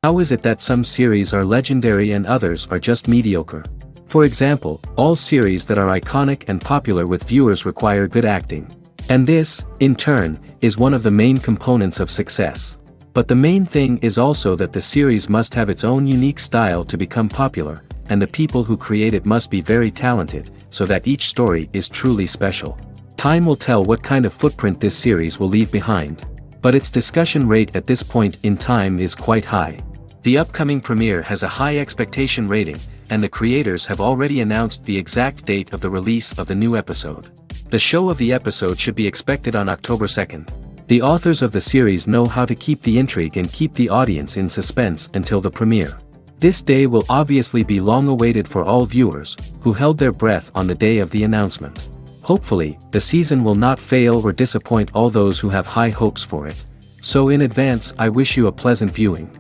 How is it that some series are legendary and others are just mediocre? For example, all series that are iconic and popular with viewers require good acting. And this, in turn, is one of the main components of success. But the main thing is also that the series must have its own unique style to become popular, and the people who create it must be very talented, so that each story is truly special. Time will tell what kind of footprint this series will leave behind. But its discussion rate at this point in time is quite high. The upcoming premiere has a high expectation rating, and the creators have already announced the exact date of the release of the new episode. The show of the episode should be expected on October 2nd. The authors of the series know how to keep the intrigue and keep the audience in suspense until the premiere. This day will obviously be long awaited for all viewers, who held their breath on the day of the announcement. Hopefully, the season will not fail or disappoint all those who have high hopes for it. So in advance, I wish you a pleasant viewing.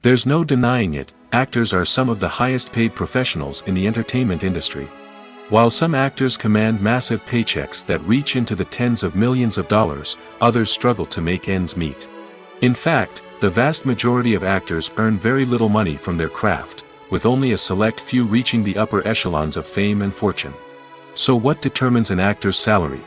There's no denying it, actors are some of the highest paid professionals in the entertainment industry. While some actors command massive paychecks that reach into the tens of millions of dollars, others struggle to make ends meet. In fact, the vast majority of actors earn very little money from their craft, with only a select few reaching the upper echelons of fame and fortune. So what determines an actor's salary?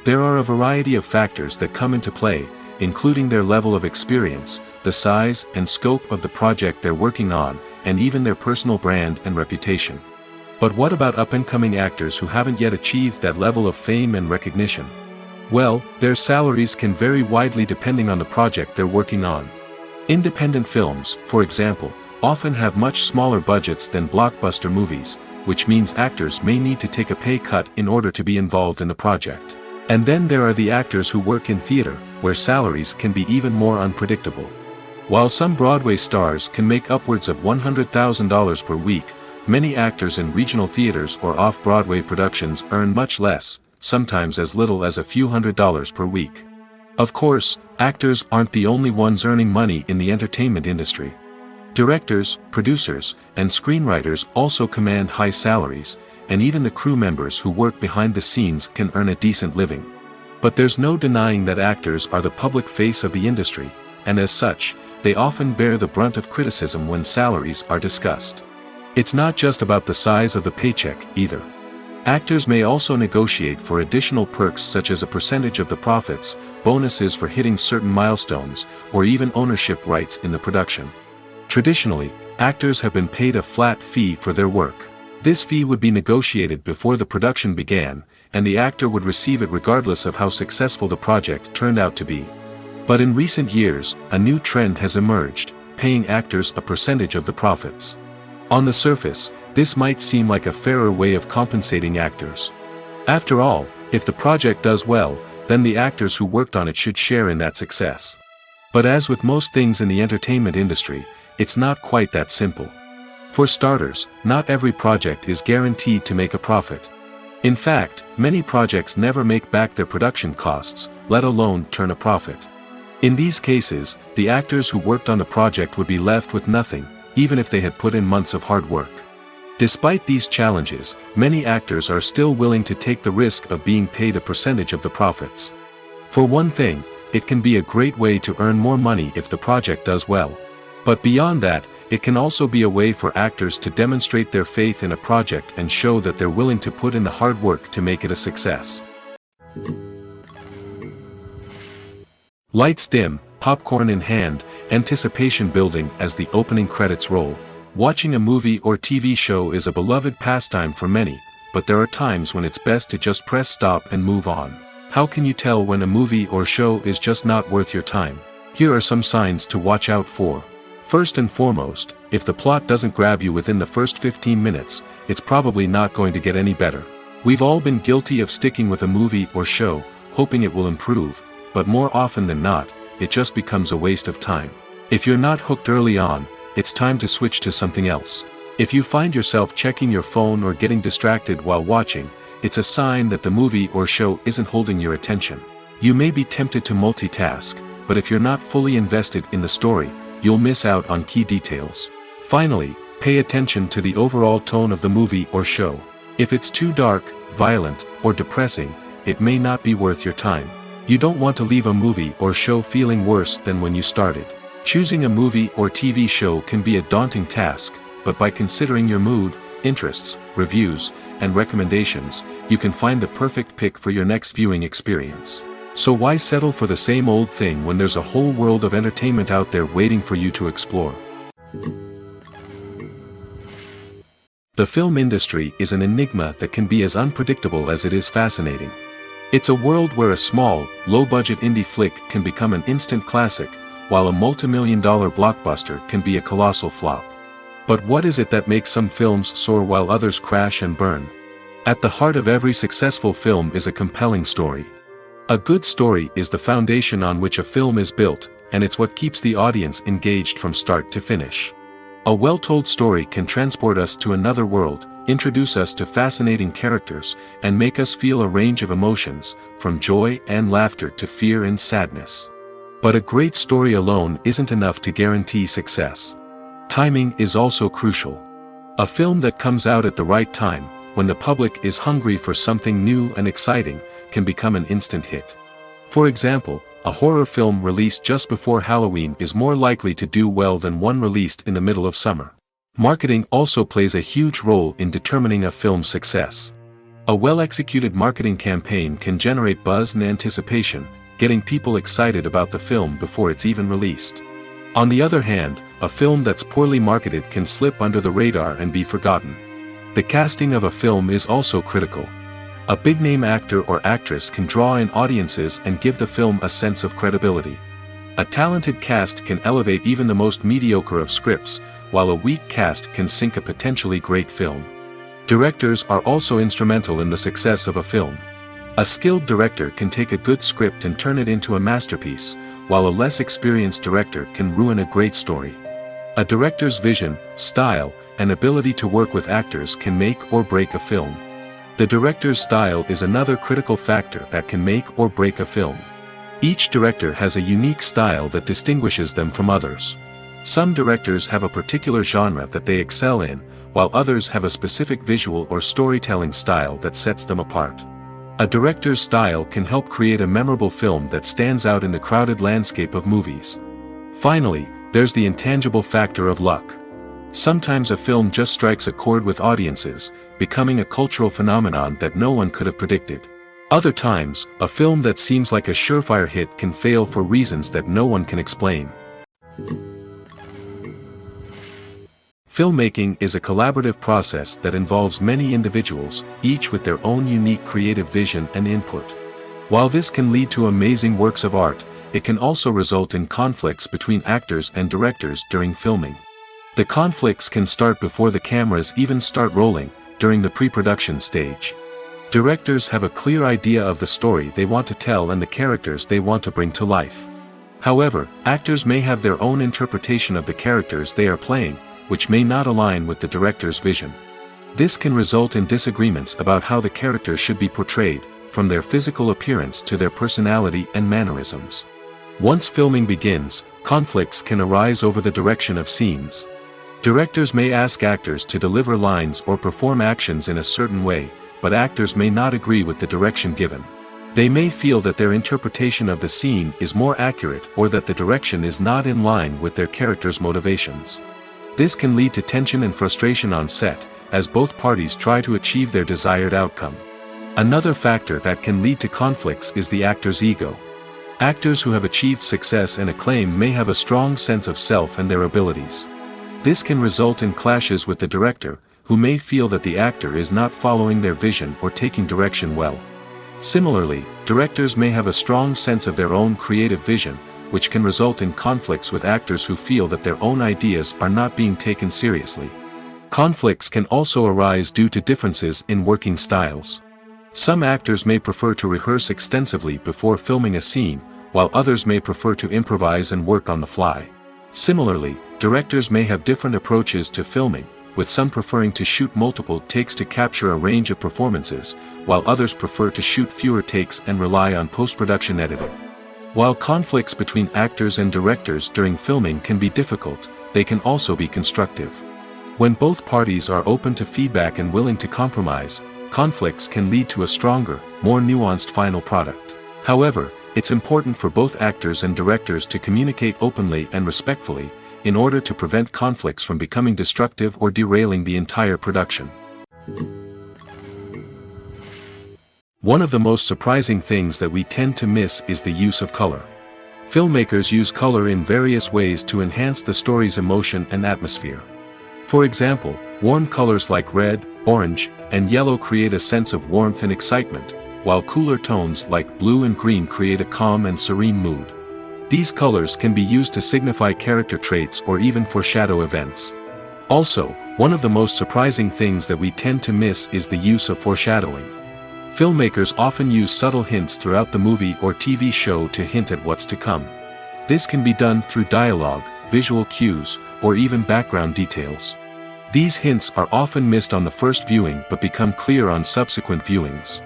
There are a variety of factors that come into play, including their level of experience, the size and scope of the project they're working on, and even their personal brand and reputation. But what about up-and-coming actors who haven't yet achieved that level of fame and recognition? Well, their salaries can vary widely depending on the project they're working on. Independent films, for example, often have much smaller budgets than blockbuster movies, which means actors may need to take a pay cut in order to be involved in the project. And then there are the actors who work in theater, where salaries can be even more unpredictable. While some Broadway stars can make upwards of $100,000 per week, many actors in regional theaters or off-Broadway productions earn much less, sometimes as little as a few $100s per week. Of course, actors aren't the only ones earning money in the entertainment industry. Directors, producers, and screenwriters also command high salaries, and even the crew members who work behind the scenes can earn a decent living. But there's no denying that actors are the public face of the industry, and as such, they often bear the brunt of criticism when salaries are discussed. It's not just about the size of the paycheck, either. Actors may also negotiate for additional perks such as a percentage of the profits, bonuses for hitting certain milestones, or even ownership rights in the production. Traditionally, actors have been paid a flat fee for their work. This fee would be negotiated before the production began, and the actor would receive it regardless of how successful the project turned out to be. But in recent years, a new trend has emerged, paying actors a percentage of the profits. On the surface, this might seem like a fairer way of compensating actors. After all, if the project does well, then the actors who worked on it should share in that success. But as with most things in the entertainment industry, it's not quite that simple. For starters, not every project is guaranteed to make a profit. In fact, many projects never make back their production costs, let alone turn a profit. In these cases, the actors who worked on the project would be left with nothing, even if they had put in months of hard work. Despite these challenges, many actors are still willing to take the risk of being paid a percentage of the profits. For one thing, it can be a great way to earn more money if the project does well. But beyond that, it can also be a way for actors to demonstrate their faith in a project and show that they're willing to put in the hard work to make it a success. Lights dim, popcorn in hand, anticipation building as the opening credits roll. Watching a movie or TV show is a beloved pastime for many, but there are times when it's best to just press stop and move on. How can you tell when a movie or show is just not worth your time? Here are some signs to watch out for. First and foremost, if the plot doesn't grab you within the first 15 minutes, it's probably not going to get any better. We've all been guilty of sticking with a movie or show, hoping it will improve, but more often than not, it just becomes a waste of time. If you're not hooked early on, it's time to switch to something else. If you find yourself checking your phone or getting distracted while watching, it's a sign that the movie or show isn't holding your attention. You may be tempted to multitask, but if you're not fully invested in the story, you'll miss out on key details. Finally, pay attention to the overall tone of the movie or show. If it's too dark, violent, or depressing, it may not be worth your time. You don't want to leave a movie or show feeling worse than when you started. Choosing a movie or TV show can be a daunting task, but by considering your mood, interests, reviews, and recommendations, you can find the perfect pick for your next viewing experience. So why settle for the same old thing when there's a whole world of entertainment out there waiting for you to explore? The film industry is an enigma that can be as unpredictable as it is fascinating. It's a world where a small, low-budget indie flick can become an instant classic, while a multi-million-dollar blockbuster can be a colossal flop. But what is it that makes some films soar while others crash and burn? At the heart of every successful film is a compelling story. A good story is the foundation on which a film is built, and it's what keeps the audience engaged from start to finish. A well-told story can transport us to another world, introduce us to fascinating characters, and make us feel a range of emotions, from joy and laughter to fear and sadness. But a great story alone isn't enough to guarantee success. Timing is also crucial. A film that comes out at the right time, when the public is hungry for something new and exciting, can become an instant hit. For example, a horror film released just before Halloween is more likely to do well than one released in the middle of summer. Marketing also plays a huge role in determining a film's success. A well-executed marketing campaign can generate buzz and anticipation, getting people excited about the film before it's even released. On the other hand, a film that's poorly marketed can slip under the radar and be forgotten. The casting of a film is also critical. A big-name actor or actress can draw in audiences and give the film a sense of credibility. A talented cast can elevate even the most mediocre of scripts, while a weak cast can sink a potentially great film. Directors are also instrumental in the success of a film. A skilled director can take a good script and turn it into a masterpiece, while a less experienced director can ruin a great story. A director's vision, style, and ability to work with actors can make or break a film. The director's style is another critical factor that can make or break a film. Each director has a unique style that distinguishes them from others. Some directors have a particular genre that they excel in, while others have a specific visual or storytelling style that sets them apart. A director's style can help create a memorable film that stands out in the crowded landscape of movies. Finally, there's the intangible factor of luck. Sometimes a film just strikes a chord with audiences, becoming a cultural phenomenon that no one could have predicted. Other times, a film that seems like a surefire hit can fail for reasons that no one can explain. Filmmaking is a collaborative process that involves many individuals, each with their own unique creative vision and input. While this can lead to amazing works of art, it can also result in conflicts between actors and directors during filming. The conflicts can start before the cameras even start rolling, during the pre-production stage. Directors have a clear idea of the story they want to tell and the characters they want to bring to life. However, actors may have their own interpretation of the characters they are playing, which may not align with the director's vision. This can result in disagreements about how the characters should be portrayed, from their physical appearance to their personality and mannerisms. Once filming begins, conflicts can arise over the direction of scenes. Directors may ask actors to deliver lines or perform actions in a certain way, but actors may not agree with the direction given. They may feel that their interpretation of the scene is more accurate or that the direction is not in line with their character's motivations. This can lead to tension and frustration on set, as both parties try to achieve their desired outcome. Another factor that can lead to conflicts is the actor's ego. Actors who have achieved success and acclaim may have a strong sense of self and their abilities. This can result in clashes with the director, who may feel that the actor is not following their vision or taking direction well. Similarly, directors may have a strong sense of their own creative vision, which can result in conflicts with actors who feel that their own ideas are not being taken seriously. Conflicts can also arise due to differences in working styles. Some actors may prefer to rehearse extensively before filming a scene, while others may prefer to improvise and work on the fly. Similarly, directors may have different approaches to filming, with some preferring to shoot multiple takes to capture a range of performances, while others prefer to shoot fewer takes and rely on post-production editing. While conflicts between actors and directors during filming can be difficult, they can also be constructive. When both parties are open to feedback and willing to compromise, conflicts can lead to a stronger, more nuanced final product. However, it's important for both actors and directors to communicate openly and respectfully, in order to prevent conflicts from becoming destructive or derailing the entire production. One of the most surprising things that we tend to miss is the use of color. Filmmakers use color in various ways to enhance the story's emotion and atmosphere. For example, warm colors like red, orange, and yellow create a sense of warmth and excitement, while cooler tones like blue and green create a calm and serene mood. These colors can be used to signify character traits or even foreshadow events. Also, one of the most surprising things that we tend to miss is the use of foreshadowing. Filmmakers often use subtle hints throughout the movie or TV show to hint at what's to come. This can be done through dialogue, visual cues, or even background details. These hints are often missed on the first viewing but become clear on subsequent viewings.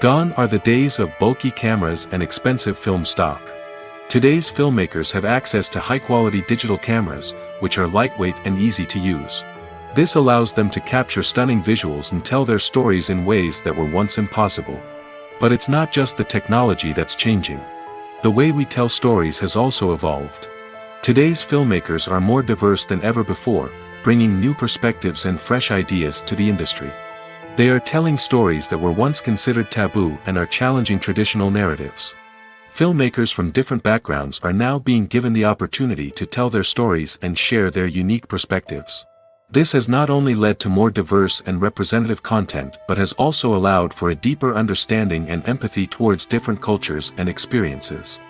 Gone are the days of bulky cameras and expensive film stock. Today's filmmakers have access to high-quality digital cameras, which are lightweight and easy to use. This allows them to capture stunning visuals and tell their stories in ways that were once impossible. But it's not just the technology that's changing. The way we tell stories has also evolved. Today's filmmakers are more diverse than ever before, bringing new perspectives and fresh ideas to the industry. They are telling stories that were once considered taboo and are challenging traditional narratives. Filmmakers from different backgrounds are now being given the opportunity to tell their stories and share their unique perspectives. This has not only led to more diverse and representative content but has also allowed for a deeper understanding and empathy towards different cultures and experiences.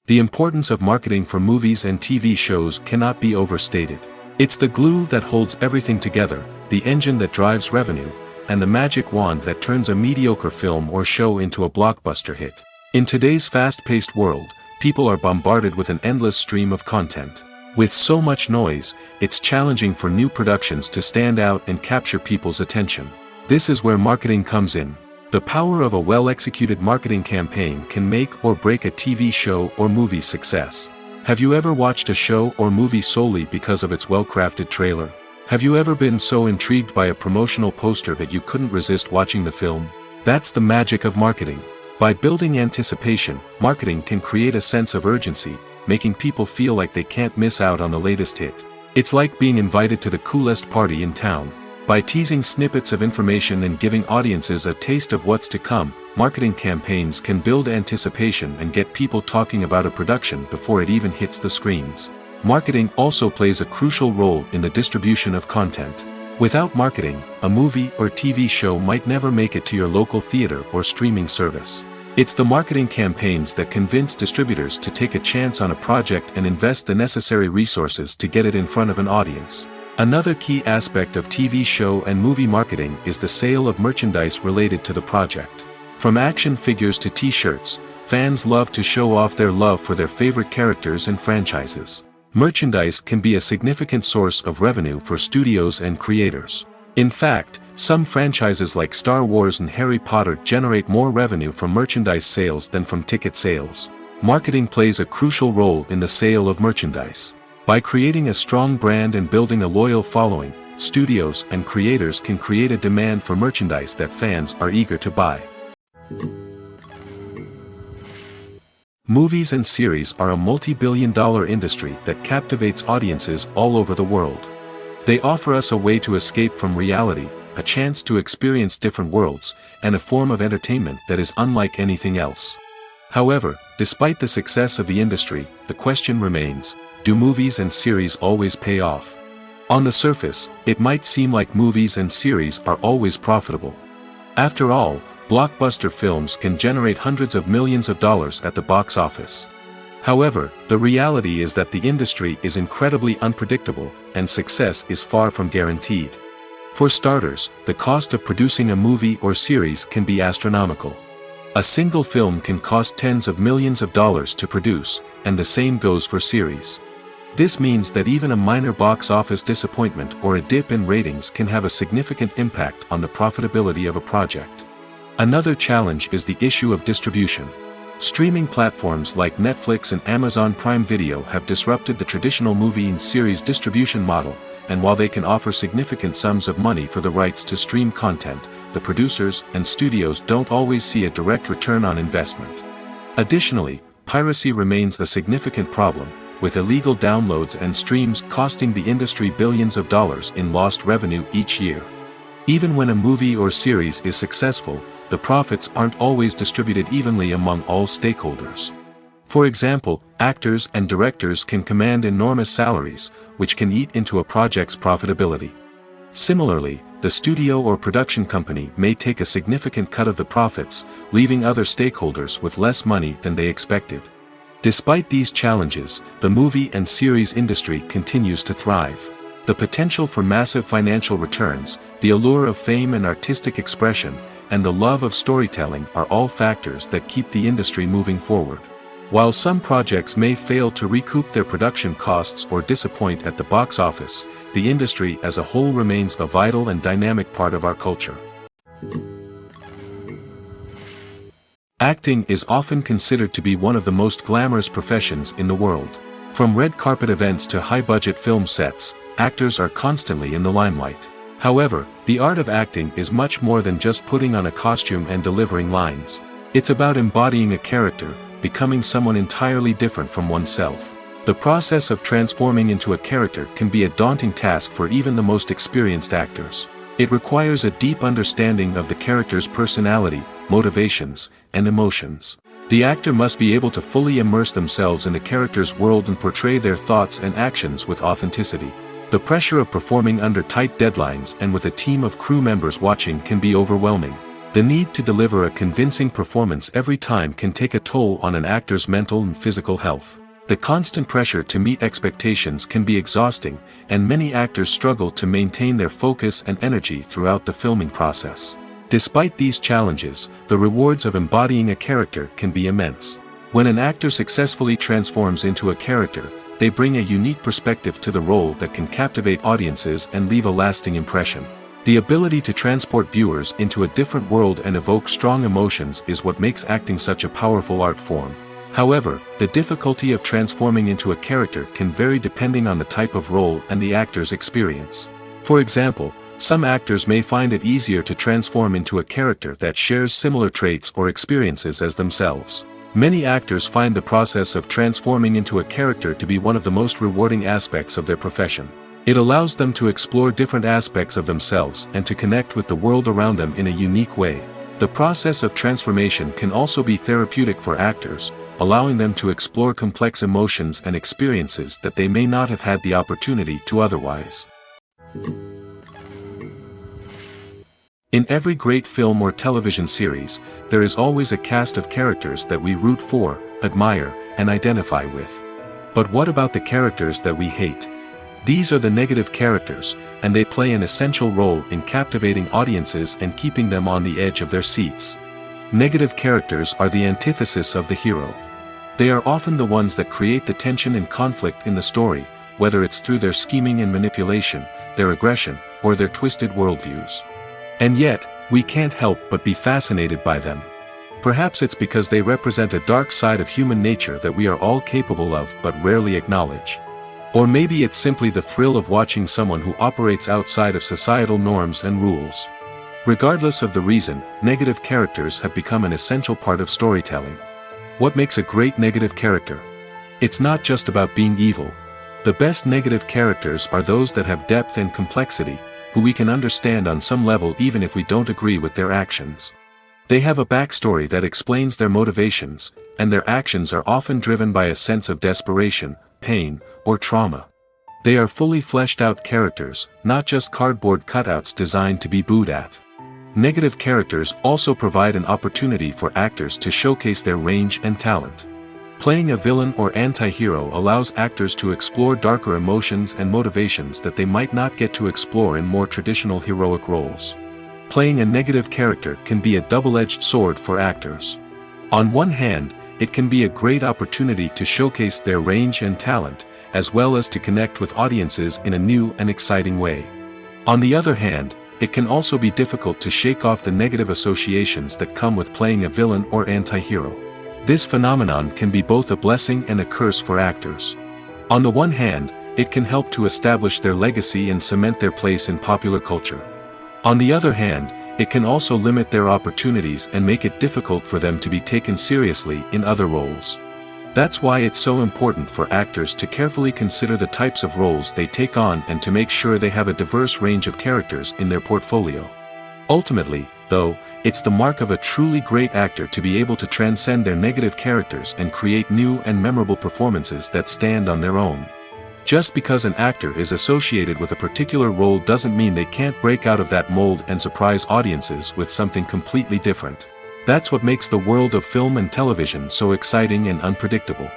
The importance of marketing for movies and TV shows cannot be overstated. It's the glue that holds everything together, the engine that drives revenue, and the magic wand that turns a mediocre film or show into a blockbuster hit. In today's fast-paced world, people are bombarded with an endless stream of content. With so much noise, it's challenging for new productions to stand out and capture people's attention. This is where marketing comes in. The power of a well-executed marketing campaign can make or break a TV show or movie's success. Have you ever watched a show or movie solely because of its well-crafted trailer? Have you ever been so intrigued by a promotional poster that you couldn't resist watching the film? That's the magic of marketing. By building anticipation, marketing can create a sense of urgency, making people feel like they can't miss out on the latest hit. It's like being invited to the coolest party in town. By teasing snippets of information and giving audiences a taste of what's to come, marketing campaigns can build anticipation and get people talking about a production before it even hits the screens. Marketing also plays a crucial role in the distribution of content. Without marketing, a movie or TV show might never make it to your local theater or streaming service. It's the marketing campaigns that convince distributors to take a chance on a project and invest the necessary resources to get it in front of an audience. Another key aspect of TV show and movie marketing is the sale of merchandise related to the project. From action figures to t-shirts, fans love to show off their love for their favorite characters and franchises. Merchandise can be a significant source of revenue for studios and creators. In fact, some franchises like Star Wars and Harry Potter generate more revenue from merchandise sales than from ticket sales. Marketing plays a crucial role in the sale of merchandise. By creating a strong brand and building a loyal following, studios and creators can create a demand for merchandise that fans are eager to buy. Movies and series are a multi-billion-dollar industry that captivates audiences all over the world. They offer us a way to escape from reality, a chance to experience different worlds, and a form of entertainment that is unlike anything else. However, despite the success of the industry, the question remains, do movies and series always pay off? On the surface, it might seem like movies and series are always profitable. After all, blockbuster films can generate hundreds of millions of dollars at the box office. However, the reality is that the industry is incredibly unpredictable, and success is far from guaranteed. For starters, the cost of producing a movie or series can be astronomical. A single film can cost tens of millions of dollars to produce, and the same goes for series. This means that even a minor box office disappointment or a dip in ratings can have a significant impact on the profitability of a project. Another challenge is the issue of distribution. Streaming platforms like Netflix and Amazon Prime Video have disrupted the traditional movie and series distribution model, and while they can offer significant sums of money for the rights to stream content, the producers and studios don't always see a direct return on investment. Additionally, piracy remains a significant problem, with illegal downloads and streams costing the industry billions of dollars in lost revenue each year. Even when a movie or series is successful, the profits aren't always distributed evenly among all stakeholders. For example, actors and directors can command enormous salaries, which can eat into a project's profitability. Similarly, the studio or production company may take a significant cut of the profits, leaving other stakeholders with less money than they expected. Despite these challenges, the movie and series industry continues to thrive. The potential for massive financial returns, the allure of fame and artistic expression, and the love of storytelling are all factors that keep the industry moving forward. While some projects may fail to recoup their production costs or disappoint at the box office, the industry as a whole remains a vital and dynamic part of our culture. Acting is often considered to be one of the most glamorous professions in the world. From red carpet events to high-budget film sets, actors are constantly in the limelight. However, the art of acting is much more than just putting on a costume and delivering lines. It's about embodying a character, becoming someone entirely different from oneself. The process of transforming into a character can be a daunting task for even the most experienced actors. It requires a deep understanding of the character's personality, motivations, and emotions. The actor must be able to fully immerse themselves in the character's world and portray their thoughts and actions with authenticity. The pressure of performing under tight deadlines and with a team of crew members watching can be overwhelming. The need to deliver a convincing performance every time can take a toll on an actor's mental and physical health. The constant pressure to meet expectations can be exhausting, and many actors struggle to maintain their focus and energy throughout the filming process. Despite these challenges, the rewards of embodying a character can be immense. When an actor successfully transforms into a character, they bring a unique perspective to the role that can captivate audiences and leave a lasting impression. The ability to transport viewers into a different world and evoke strong emotions is what makes acting such a powerful art form. However, the difficulty of transforming into a character can vary depending on the type of role and the actor's experience. For example, some actors may find it easier to transform into a character that shares similar traits or experiences as themselves. Many actors find the process of transforming into a character to be one of the most rewarding aspects of their profession. It allows them to explore different aspects of themselves and to connect with the world around them in a unique way. The process of transformation can also be therapeutic for actors, allowing them to explore complex emotions and experiences that they may not have had the opportunity to otherwise. In every great film or television series, there is always a cast of characters that we root for, admire, and identify with. But what about the characters that we hate? These are the negative characters, and they play an essential role in captivating audiences and keeping them on the edge of their seats. Negative characters are the antithesis of the hero. They are often the ones that create the tension and conflict in the story, whether it's through their scheming and manipulation, their aggression, or their twisted worldviews. And yet, we can't help but be fascinated by them. Perhaps it's because they represent a dark side of human nature that we are all capable of but rarely acknowledge. Or maybe it's simply the thrill of watching someone who operates outside of societal norms and rules. Regardless of the reason, negative characters have become an essential part of storytelling. What makes a great negative character? It's not just about being evil. The best negative characters are those that have depth and complexity, who we can understand on some level even if we don't agree with their actions. They have a backstory that explains their motivations, and their actions are often driven by a sense of desperation, pain, or trauma. They are fully fleshed out characters, not just cardboard cutouts designed to be booed at. Negative characters also provide an opportunity for actors to showcase their range and talent. Playing a villain or anti-hero allows actors to explore darker emotions and motivations that they might not get to explore in more traditional heroic roles. Playing a negative character can be a double-edged sword for actors. On one hand, it can be a great opportunity to showcase their range and talent, as well as to connect with audiences in a new and exciting way. On the other hand, it can also be difficult to shake off the negative associations that come with playing a villain or anti-hero. This phenomenon can be both a blessing and a curse for actors. On the one hand, it can help to establish their legacy and cement their place in popular culture. On the other hand, it can also limit their opportunities and make it difficult for them to be taken seriously in other roles. That's why it's so important for actors to carefully consider the types of roles they take on and to make sure they have a diverse range of characters in their portfolio. Ultimately, though, it's the mark of a truly great actor to be able to transcend their negative characters and create new and memorable performances that stand on their own. Just because an actor is associated with a particular role doesn't mean they can't break out of that mold and surprise audiences with something completely different. That's what makes the world of film and television so exciting and unpredictable.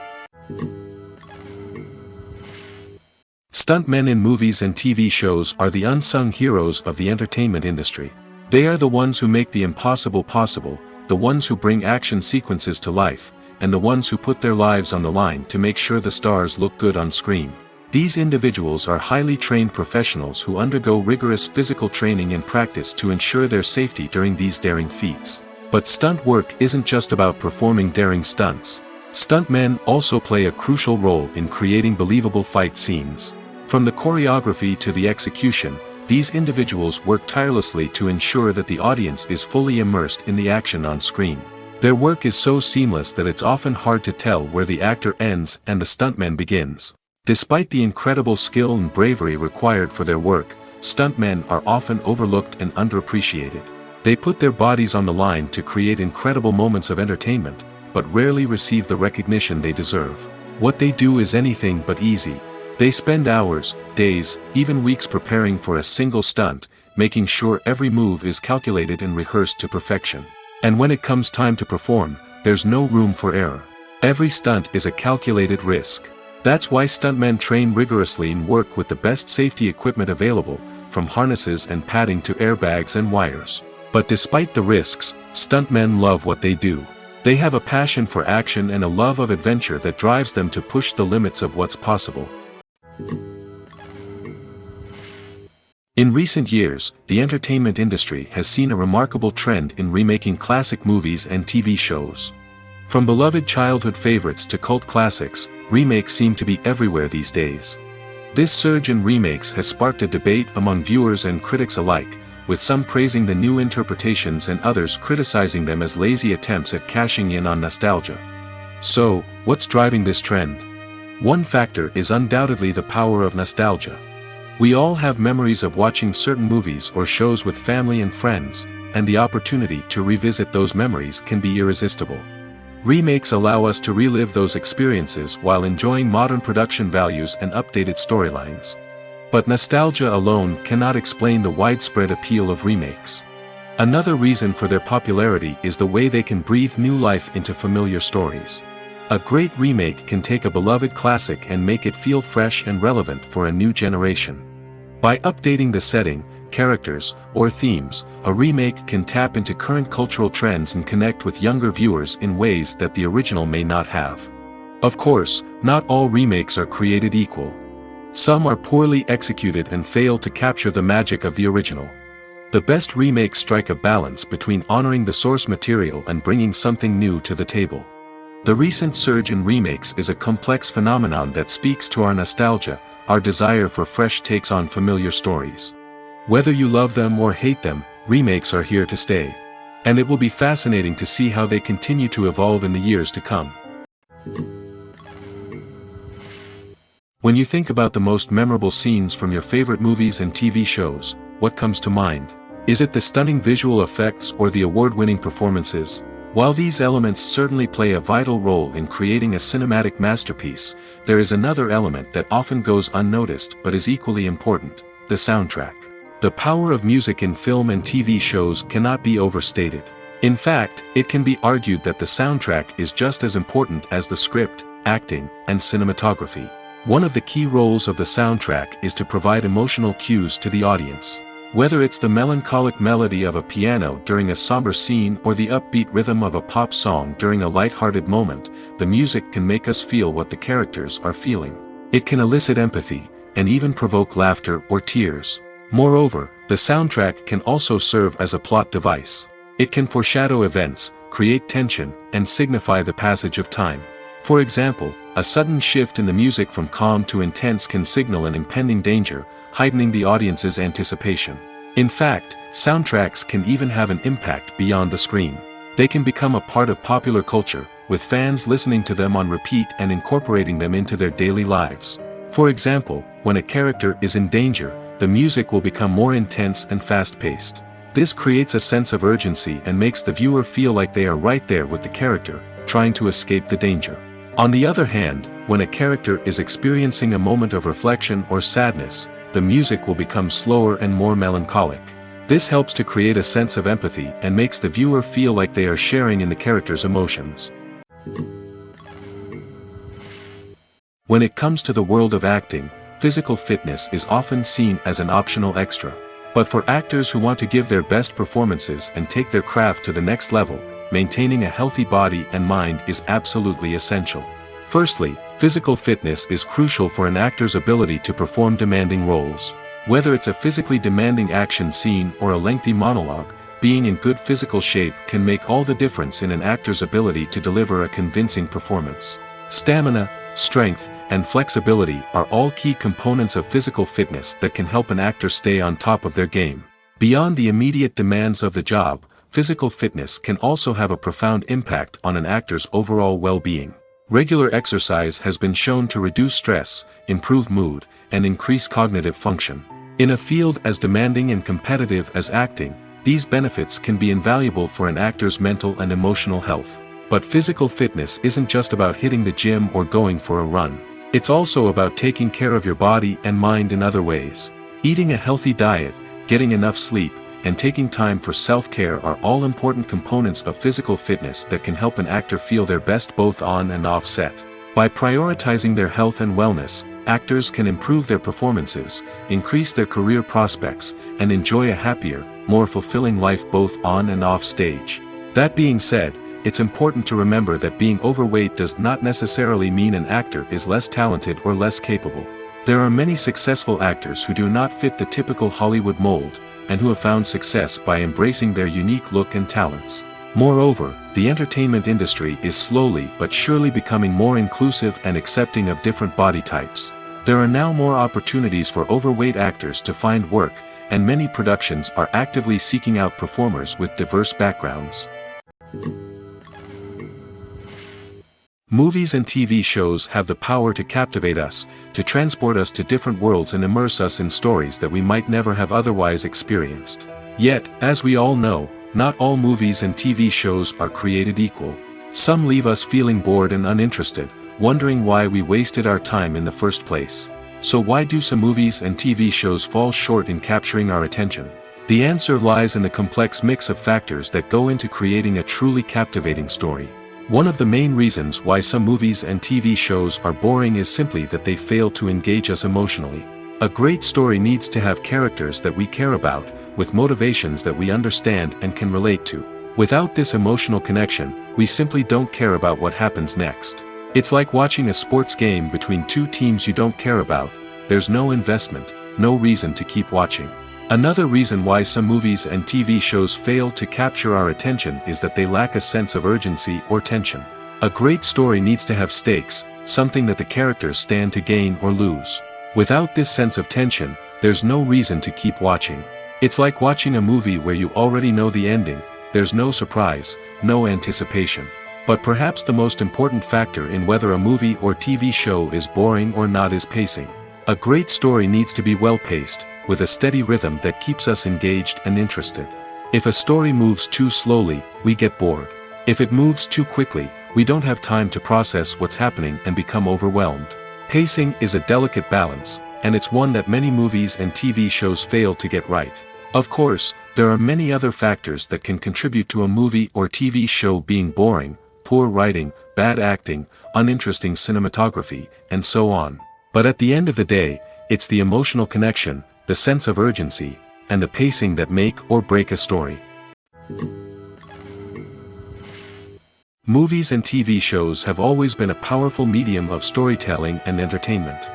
Stuntmen in movies and TV shows are the unsung heroes of the entertainment industry. They are the ones who make the impossible possible, the ones who bring action sequences to life, and the ones who put their lives on the line to make sure the stars look good on screen. These individuals are highly trained professionals who undergo rigorous physical training and practice to ensure their safety during these daring feats. But stunt work isn't just about performing daring stunts. Stuntmen also play a crucial role in creating believable fight scenes. From the choreography to the execution, these individuals work tirelessly to ensure that the audience is fully immersed in the action on screen. Their work is so seamless that it's often hard to tell where the actor ends and the stuntman begins. Despite the incredible skill and bravery required for their work, stuntmen are often overlooked and underappreciated. They put their bodies on the line to create incredible moments of entertainment, but rarely receive the recognition they deserve. What they do is anything but easy. They spend hours, days, even weeks preparing for a single stunt, making sure every move is calculated and rehearsed to perfection. And when it comes time to perform, there's no room for error. Every stunt is a calculated risk. That's why stuntmen train rigorously and work with the best safety equipment available, from harnesses and padding to airbags and wires. But despite the risks, stuntmen love what they do. They have a passion for action and a love of adventure that drives them to push the limits of what's possible. In recent years, the entertainment industry has seen a remarkable trend in remaking classic movies and TV shows. From beloved childhood favorites to cult classics, remakes seem to be everywhere these days. This surge in remakes has sparked a debate among viewers and critics alike, with some praising the new interpretations and others criticizing them as lazy attempts at cashing in on nostalgia. So, what's driving this trend? One factor is undoubtedly the power of nostalgia. We all have memories of watching certain movies or shows with family and friends, and the opportunity to revisit those memories can be irresistible. Remakes allow us to relive those experiences while enjoying modern production values and updated storylines. But nostalgia alone cannot explain the widespread appeal of remakes. Another reason for their popularity is the way they can breathe new life into familiar stories. A great remake can take a beloved classic and make it feel fresh and relevant for a new generation. By updating the setting, characters, or themes, a remake can tap into current cultural trends and connect with younger viewers in ways that the original may not have. Of course, not all remakes are created equal. Some are poorly executed and fail to capture the magic of the original. The best remakes strike a balance between honoring the source material and bringing something new to the table. The recent surge in remakes is a complex phenomenon that speaks to our nostalgia, our desire for fresh takes on familiar stories. Whether you love them or hate them, remakes are here to stay. And it will be fascinating to see how they continue to evolve in the years to come. When you think about the most memorable scenes from your favorite movies and TV shows, what comes to mind? Is it the stunning visual effects or the award-winning performances? While these elements certainly play a vital role in creating a cinematic masterpiece, there is another element that often goes unnoticed but is equally important: the soundtrack. The power of music in film and TV shows cannot be overstated. In fact, it can be argued that the soundtrack is just as important as the script, acting, and cinematography. One of the key roles of the soundtrack is to provide emotional cues to the audience. Whether it's the melancholic melody of a piano during a somber scene or the upbeat rhythm of a pop song during a light-hearted moment, the music can make us feel what the characters are feeling. It can elicit empathy, and even provoke laughter or tears. Moreover, the soundtrack can also serve as a plot device. It can foreshadow events, create tension, and signify the passage of time. For example, a sudden shift in the music from calm to intense can signal an impending danger, heightening the audience's anticipation. In fact, soundtracks can even have an impact beyond the screen. They can become a part of popular culture, with fans listening to them on repeat and incorporating them into their daily lives. For example, when a character is in danger, the music will become more intense and fast-paced. This creates a sense of urgency and makes the viewer feel like they are right there with the character, trying to escape the danger. On the other hand, when a character is experiencing a moment of reflection or sadness, the music will become slower and more melancholic. This helps to create a sense of empathy and makes the viewer feel like they are sharing in the character's emotions. When it comes to the world of acting, physical fitness is often seen as an optional extra. But for actors who want to give their best performances and take their craft to the next level, maintaining a healthy body and mind is absolutely essential. Firstly, physical fitness is crucial for an actor's ability to perform demanding roles. Whether it's a physically demanding action scene or a lengthy monologue, being in good physical shape can make all the difference in an actor's ability to deliver a convincing performance. Stamina, strength, and flexibility are all key components of physical fitness that can help an actor stay on top of their game. Beyond the immediate demands of the job, physical fitness can also have a profound impact on an actor's overall well-being. Regular exercise has been shown to reduce stress, improve mood, and increase cognitive function. In a field as demanding and competitive as acting, these benefits can be invaluable for an actor's mental and emotional health. But physical fitness isn't just about hitting the gym or going for a run. It's also about taking care of your body and mind in other ways. Eating a healthy diet, getting enough sleep, and taking time for self-care are all important components of physical fitness that can help an actor feel their best both on and off set. By prioritizing their health and wellness, actors can improve their performances, increase their career prospects, and enjoy a happier, more fulfilling life both on and off stage. That being said, it's important to remember that being overweight does not necessarily mean an actor is less talented or less capable. There are many successful actors who do not fit the typical Hollywood mold, and who have found success by embracing their unique look and talents. Moreover, the entertainment industry is slowly but surely becoming more inclusive and accepting of different body types. There are now more opportunities for overweight actors to find work, and many productions are actively seeking out performers with diverse backgrounds. Movies and TV shows have the power to captivate us, to transport us to different worlds and immerse us in stories that we might never have otherwise experienced. Yet, as we all know, not all movies and TV shows are created equal. Some leave us feeling bored and uninterested, wondering why we wasted our time in the first place. So why do some movies and TV shows fall short in capturing our attention? The answer lies in the complex mix of factors that go into creating a truly captivating story. One of the main reasons why some movies and TV shows are boring is simply that they fail to engage us emotionally. A great story needs to have characters that we care about, with motivations that we understand and can relate to. Without this emotional connection, we simply don't care about what happens next. It's like watching a sports game between two teams you don't care about. There's no investment, no reason to keep watching. Another reason why some movies and TV shows fail to capture our attention is that they lack a sense of urgency or tension. A great story needs to have stakes, something that the characters stand to gain or lose. Without this sense of tension, there's no reason to keep watching. It's like watching a movie where you already know the ending. There's no surprise, no anticipation. But perhaps the most important factor in whether a movie or TV show is boring or not is pacing. A great story needs to be well-paced, with a steady rhythm that keeps us engaged and interested. If a story moves too slowly, we get bored. If it moves too quickly, we don't have time to process what's happening and become overwhelmed. Pacing is a delicate balance, and it's one that many movies and TV shows fail to get right. Of course, there are many other factors that can contribute to a movie or TV show being boring: poor writing, bad acting, uninteresting cinematography, and so on. But at the end of the day, it's the emotional connection, the sense of urgency, and the pacing that make or break a story. Movies and TV shows have always been a powerful medium of storytelling and entertainment.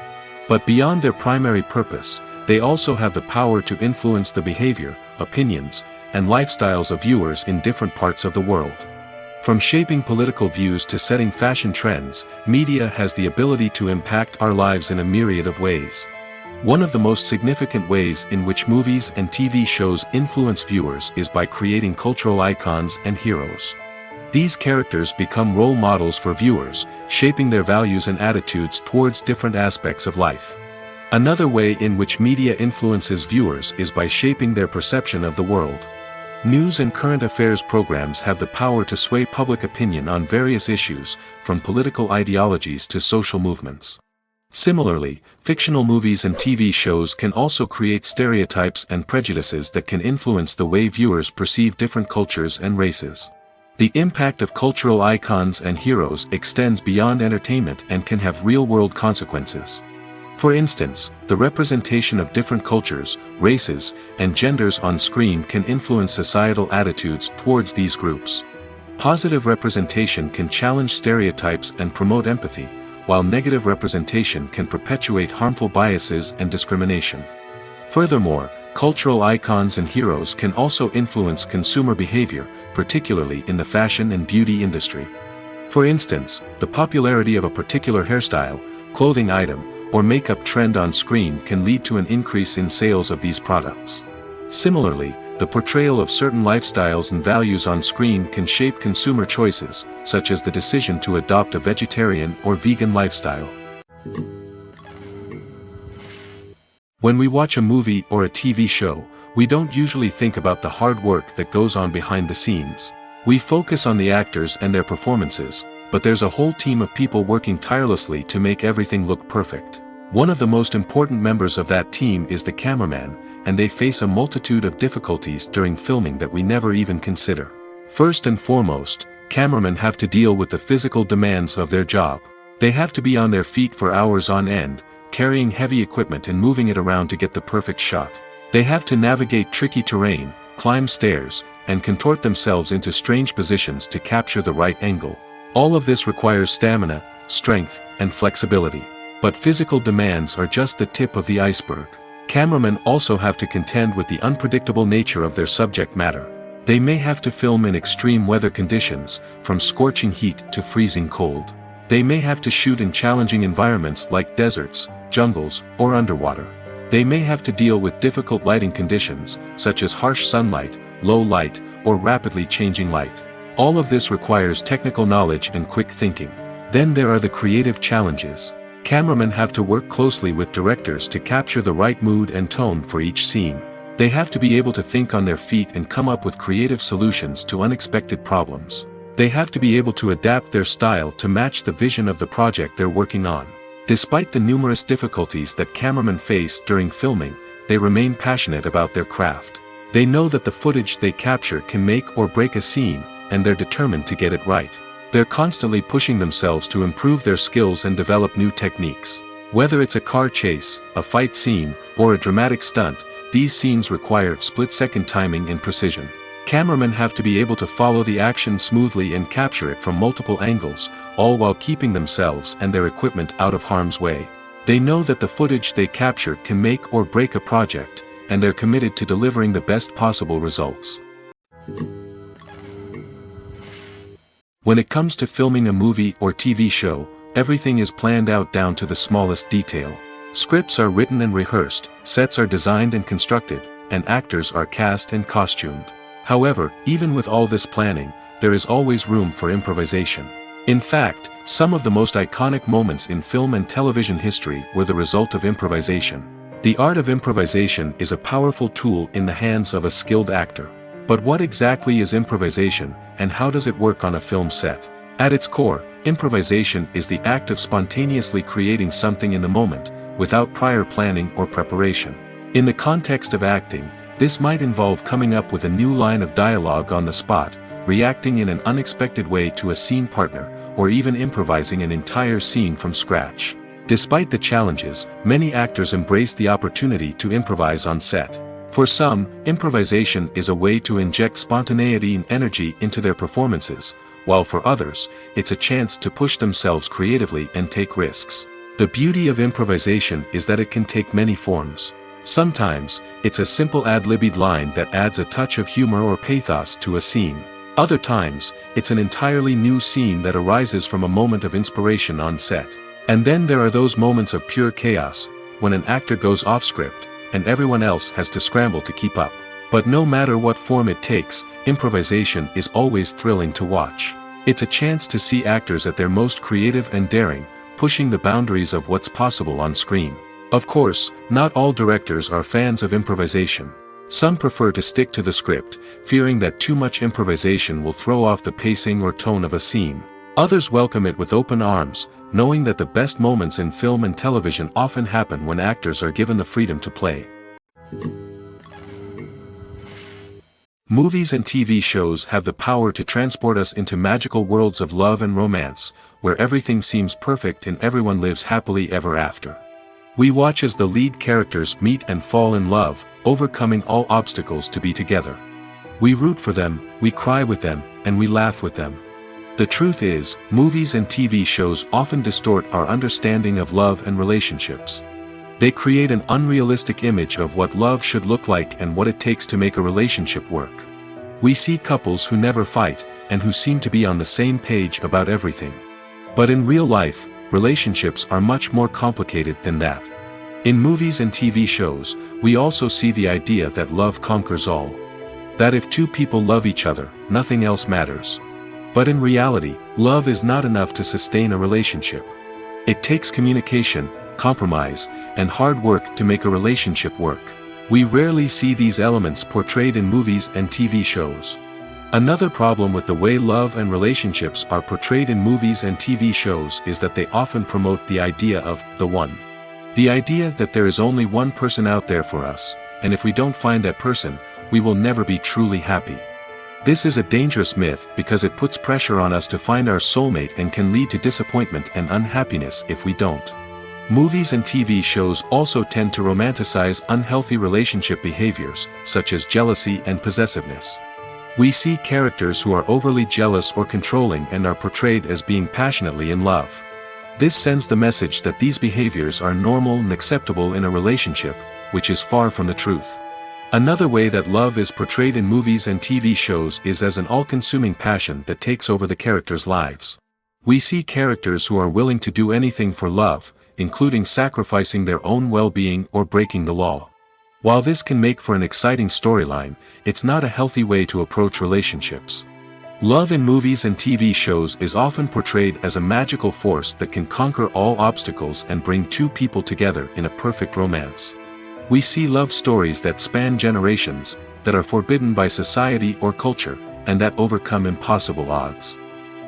But beyond their primary purpose, they also have the power to influence the behavior, opinions, and lifestyles of viewers in different parts of the world. From shaping political views to setting fashion trends, media has the ability to impact our lives in a myriad of ways. One of the most significant ways in which movies and TV shows influence viewers is by creating cultural icons and heroes. These characters become role models for viewers, shaping their values and attitudes towards different aspects of life. Another way in which media influences viewers is by shaping their perception of the world. News and current affairs programs have the power to sway public opinion on various issues, from political ideologies to social movements. Similarly, fictional movies and TV shows can also create stereotypes and prejudices that can influence the way viewers perceive different cultures and races. The impact of cultural icons and heroes extends beyond entertainment and can have real-world consequences. For instance, the representation of different cultures, races, and genders on screen can influence societal attitudes towards these groups. Positive representation can challenge stereotypes and promote empathy, while negative representation can perpetuate harmful biases and discrimination. Furthermore, cultural icons and heroes can also influence consumer behavior, particularly in the fashion and beauty industry. For instance, the popularity of a particular hairstyle, clothing item, or makeup trend on screen can lead to an increase in sales of these products. Similarly, the portrayal of certain lifestyles and values on screen can shape consumer choices, such as the decision to adopt a vegetarian or vegan lifestyle. When we watch a movie or a TV show, we don't usually think about the hard work that goes on behind the scenes. We focus on the actors and their performances, but there's a whole team of people working tirelessly to make everything look perfect. One of the most important members of that team is the cameraman, and they face a multitude of difficulties during filming that we never even consider. First and foremost, cameramen have to deal with the physical demands of their job. They have to be on their feet for hours on end, carrying heavy equipment and moving it around to get the perfect shot. They have to navigate tricky terrain, climb stairs, and contort themselves into strange positions to capture the right angle. All of this requires stamina, strength, and flexibility. But physical demands are just the tip of the iceberg. Cameramen also have to contend with the unpredictable nature of their subject matter. They may have to film in extreme weather conditions, from scorching heat to freezing cold. They may have to shoot in challenging environments like deserts, jungles, or underwater. They may have to deal with difficult lighting conditions, such as harsh sunlight, low light, or rapidly changing light. All of this requires technical knowledge and quick thinking. Then there are the creative challenges. Cameramen have to work closely with directors to capture the right mood and tone for each scene. They have to be able to think on their feet and come up with creative solutions to unexpected problems. They have to be able to adapt their style to match the vision of the project they're working on. Despite the numerous difficulties that cameramen face during filming, they remain passionate about their craft. They know that the footage they capture can make or break a scene, and they're determined to get it right. They're constantly pushing themselves to improve their skills and develop new techniques. Whether it's a car chase, a fight scene, or a dramatic stunt, these scenes require split-second timing and precision. Cameramen have to be able to follow the action smoothly and capture it from multiple angles, all while keeping themselves and their equipment out of harm's way. They know that the footage they capture can make or break a project, and they're committed to delivering the best possible results. When it comes to filming a movie or TV show, everything is planned out down to the smallest detail. Scripts are written and rehearsed, sets are designed and constructed, and actors are cast and costumed. However, even with all this planning, there is always room for improvisation. In fact, some of the most iconic moments in film and television history were the result of improvisation. The art of improvisation is a powerful tool in the hands of a skilled actor. But what exactly is improvisation, and how does it work on a film set? At its core, improvisation is the act of spontaneously creating something in the moment, without prior planning or preparation. In the context of acting, this might involve coming up with a new line of dialogue on the spot, reacting in an unexpected way to a scene partner, or even improvising an entire scene from scratch. Despite the challenges, many actors embrace the opportunity to improvise on set. For some, improvisation is a way to inject spontaneity and energy into their performances, while for others, it's a chance to push themselves creatively and take risks. The beauty of improvisation is that it can take many forms. Sometimes, it's a simple ad-libbed line that adds a touch of humor or pathos to a scene. Other times, it's an entirely new scene that arises from a moment of inspiration on set. And then there are those moments of pure chaos, when an actor goes off script, and everyone else has to scramble to keep up. But no matter what form it takes, improvisation is always thrilling to watch. It's a chance to see actors at their most creative and daring, pushing the boundaries of what's possible on screen. Of course, not all directors are fans of improvisation. Some prefer to stick to the script, fearing that too much improvisation will throw off the pacing or tone of a scene. Others welcome it with open arms, knowing that the best moments in film and television often happen when actors are given the freedom to play. Movies and TV shows have the power to transport us into magical worlds of love and romance, where everything seems perfect and everyone lives happily ever after. We watch as the lead characters meet and fall in love, overcoming all obstacles to be together. We root for them, we cry with them, and we laugh with them. The truth is, movies and TV shows often distort our understanding of love and relationships. They create an unrealistic image of what love should look like and what it takes to make a relationship work. We see couples who never fight, and who seem to be on the same page about everything. But in real life, relationships are much more complicated than that. In movies and TV shows, we also see the idea that love conquers all. That if two people love each other, nothing else matters. But in reality, love is not enough to sustain a relationship. It takes communication, compromise, and hard work to make a relationship work. We rarely see these elements portrayed in movies and TV shows. Another problem with the way love and relationships are portrayed in movies and TV shows is that they often promote the idea of the one. The idea that there is only one person out there for us, and if we don't find that person, we will never be truly happy. This is a dangerous myth because it puts pressure on us to find our soulmate and can lead to disappointment and unhappiness if we don't. Movies and TV shows also tend to romanticize unhealthy relationship behaviors, such as jealousy and possessiveness. We see characters who are overly jealous or controlling and are portrayed as being passionately in love. This sends the message that these behaviors are normal and acceptable in a relationship, which is far from the truth. Another way that love is portrayed in movies and TV shows is as an all-consuming passion that takes over the characters' lives. We see characters who are willing to do anything for love, including sacrificing their own well-being or breaking the law. While this can make for an exciting storyline, it's not a healthy way to approach relationships. Love in movies and TV shows is often portrayed as a magical force that can conquer all obstacles and bring two people together in a perfect romance. We see love stories that span generations, that are forbidden by society or culture, and that overcome impossible odds.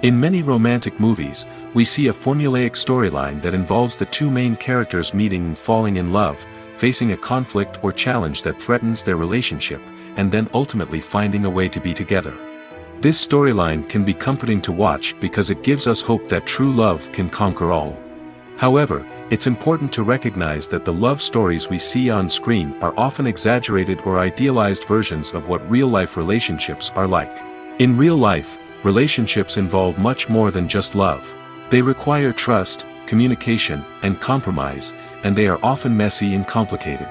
In many romantic movies, we see a formulaic storyline that involves the two main characters meeting and falling in love, facing a conflict or challenge that threatens their relationship, and then ultimately finding a way to be together. This storyline can be comforting to watch because it gives us hope that true love can conquer all. However, it's important to recognize that the love stories we see on screen are often exaggerated or idealized versions of what real-life relationships are like. In real life, relationships involve much more than just love. They require trust, communication, and compromise, and they are often messy and complicated.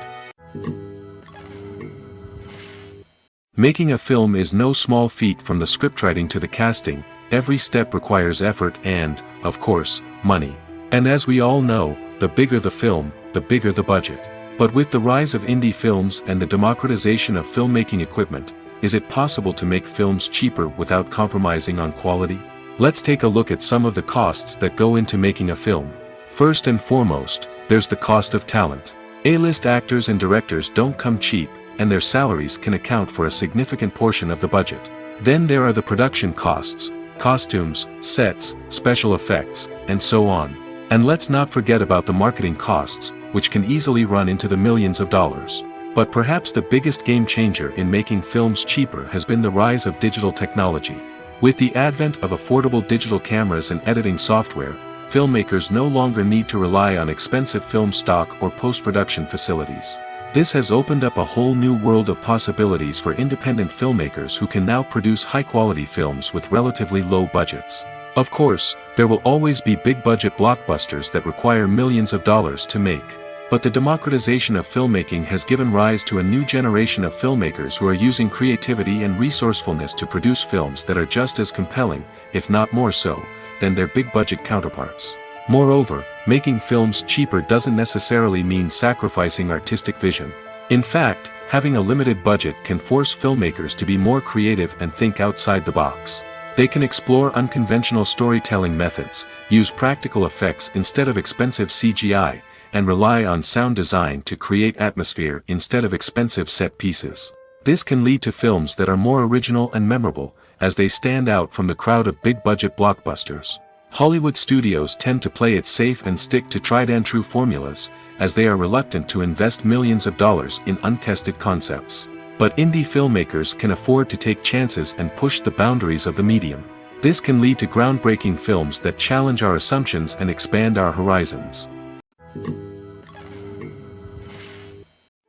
Making a film is no small feat. From the scriptwriting to the casting, every step requires effort and, of course, money. And as we all know, the bigger the film, the bigger the budget. But with the rise of indie films and the democratization of filmmaking equipment, is it possible to make films cheaper without compromising on quality? Let's take a look at some of the costs that go into making a film. First and foremost, there's the cost of talent. A-list actors and directors don't come cheap, and their salaries can account for a significant portion of the budget. Then there are the production costs, costumes, sets, special effects, and so on. And let's not forget about the marketing costs, which can easily run into the millions of dollars. But perhaps the biggest game changer in making films cheaper has been the rise of digital technology. With the advent of affordable digital cameras and editing software, filmmakers no longer need to rely on expensive film stock or post-production facilities. This has opened up a whole new world of possibilities for independent filmmakers who can now produce high-quality films with relatively low budgets. Of course, there will always be big-budget blockbusters that require millions of dollars to make. But the democratization of filmmaking has given rise to a new generation of filmmakers who are using creativity and resourcefulness to produce films that are just as compelling, if not more so, than their big-budget counterparts. Moreover, making films cheaper doesn't necessarily mean sacrificing artistic vision. In fact, having a limited budget can force filmmakers to be more creative and think outside the box. They can explore unconventional storytelling methods, use practical effects instead of expensive CGI, and rely on sound design to create atmosphere instead of expensive set pieces. This can lead to films that are more original and memorable, as they stand out from the crowd of big-budget blockbusters. Hollywood studios tend to play it safe and stick to tried-and-true formulas, as they are reluctant to invest millions of dollars in untested concepts. But indie filmmakers can afford to take chances and push the boundaries of the medium. This can lead to groundbreaking films that challenge our assumptions and expand our horizons.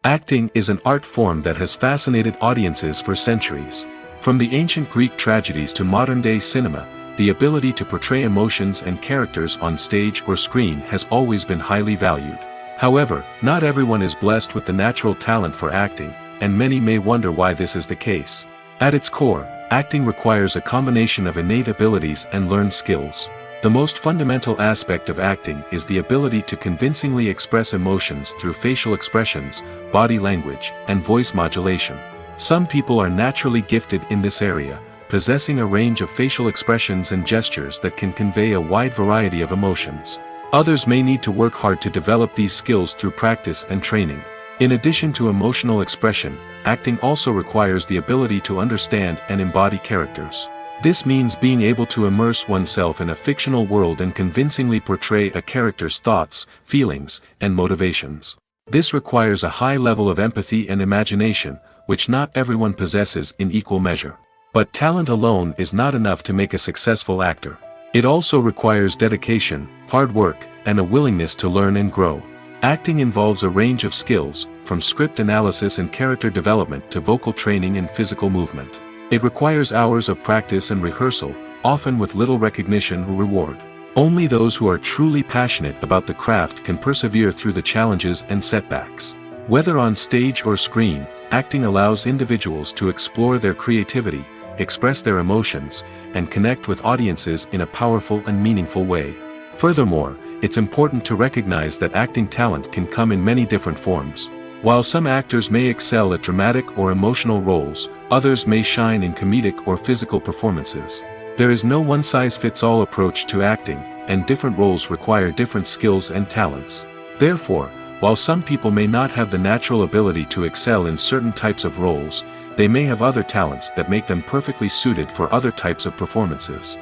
Acting is an art form that has fascinated audiences for centuries. From the ancient Greek tragedies to modern-day cinema, the ability to portray emotions and characters on stage or screen has always been highly valued. However, not everyone is blessed with the natural talent for acting, and many may wonder why this is the case. At its core, acting requires a combination of innate abilities and learned skills. The most fundamental aspect of acting is the ability to convincingly express emotions through facial expressions, body language, and voice modulation. Some people are naturally gifted in this area, possessing a range of facial expressions and gestures that can convey a wide variety of emotions. Others may need to work hard to develop these skills through practice and training. In addition to emotional expression, acting also requires the ability to understand and embody characters. This means being able to immerse oneself in a fictional world and convincingly portray a character's thoughts, feelings, and motivations. This requires a high level of empathy and imagination, which not everyone possesses in equal measure. But talent alone is not enough to make a successful actor. It also requires dedication, hard work, and a willingness to learn and grow. Acting involves a range of skills, from script analysis and character development to vocal training and physical movement. It requires hours of practice and rehearsal, often with little recognition or reward. Only those who are truly passionate about the craft can persevere through the challenges and setbacks. Whether on stage or screen, acting allows individuals to explore their creativity, express their emotions, and connect with audiences in a powerful and meaningful way. Furthermore, it's important to recognize that acting talent can come in many different forms. While some actors may excel at dramatic or emotional roles, others may shine in comedic or physical performances. There is no one-size-fits-all approach to acting, and different roles require different skills and talents. Therefore, while some people may not have the natural ability to excel in certain types of roles, they may have other talents that make them perfectly suited for other types of performances.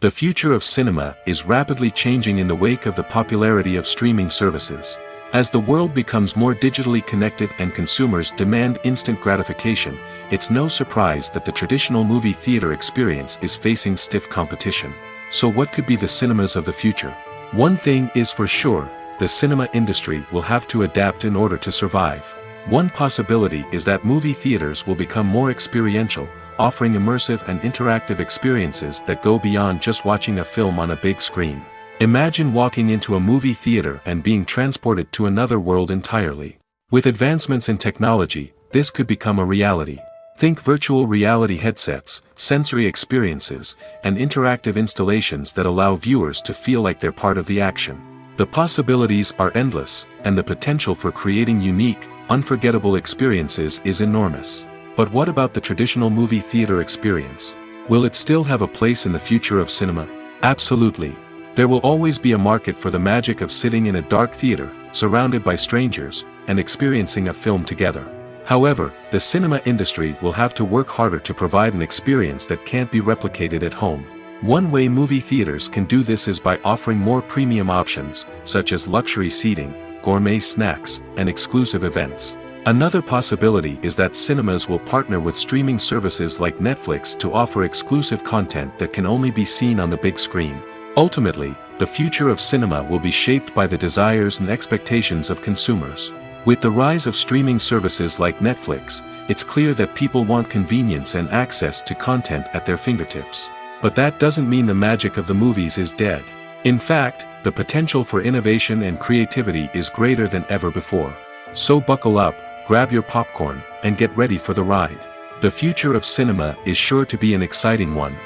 The future of cinema is rapidly changing in the wake of the popularity of streaming services. As the world becomes more digitally connected and consumers demand instant gratification, it's no surprise that the traditional movie theater experience is facing stiff competition. So what could be the cinemas of the future? One thing is for sure, the cinema industry will have to adapt in order to survive. One possibility is that movie theaters will become more experiential, offering immersive and interactive experiences that go beyond just watching a film on a big screen. Imagine walking into a movie theater and being transported to another world entirely. With advancements in technology, this could become a reality. Think virtual reality headsets, sensory experiences, and interactive installations that allow viewers to feel like they're part of the action. The possibilities are endless, and the potential for creating unique, unforgettable experiences is enormous. But what about the traditional movie theater experience? Will it still have a place in the future of cinema? Absolutely. There will always be a market for the magic of sitting in a dark theater, surrounded by strangers, and experiencing a film together. However, the cinema industry will have to work harder to provide an experience that can't be replicated at home. One way movie theaters can do this is by offering more premium options, such as luxury seating, gourmet snacks, and exclusive events. Another possibility is that cinemas will partner with streaming services like Netflix to offer exclusive content that can only be seen on the big screen. Ultimately, the future of cinema will be shaped by the desires and expectations of consumers. With the rise of streaming services like Netflix, it's clear that people want convenience and access to content at their fingertips. But that doesn't mean the magic of the movies is dead. In fact, the potential for innovation and creativity is greater than ever before. So buckle up, grab your popcorn, and get ready for the ride. The future of cinema is sure to be an exciting one.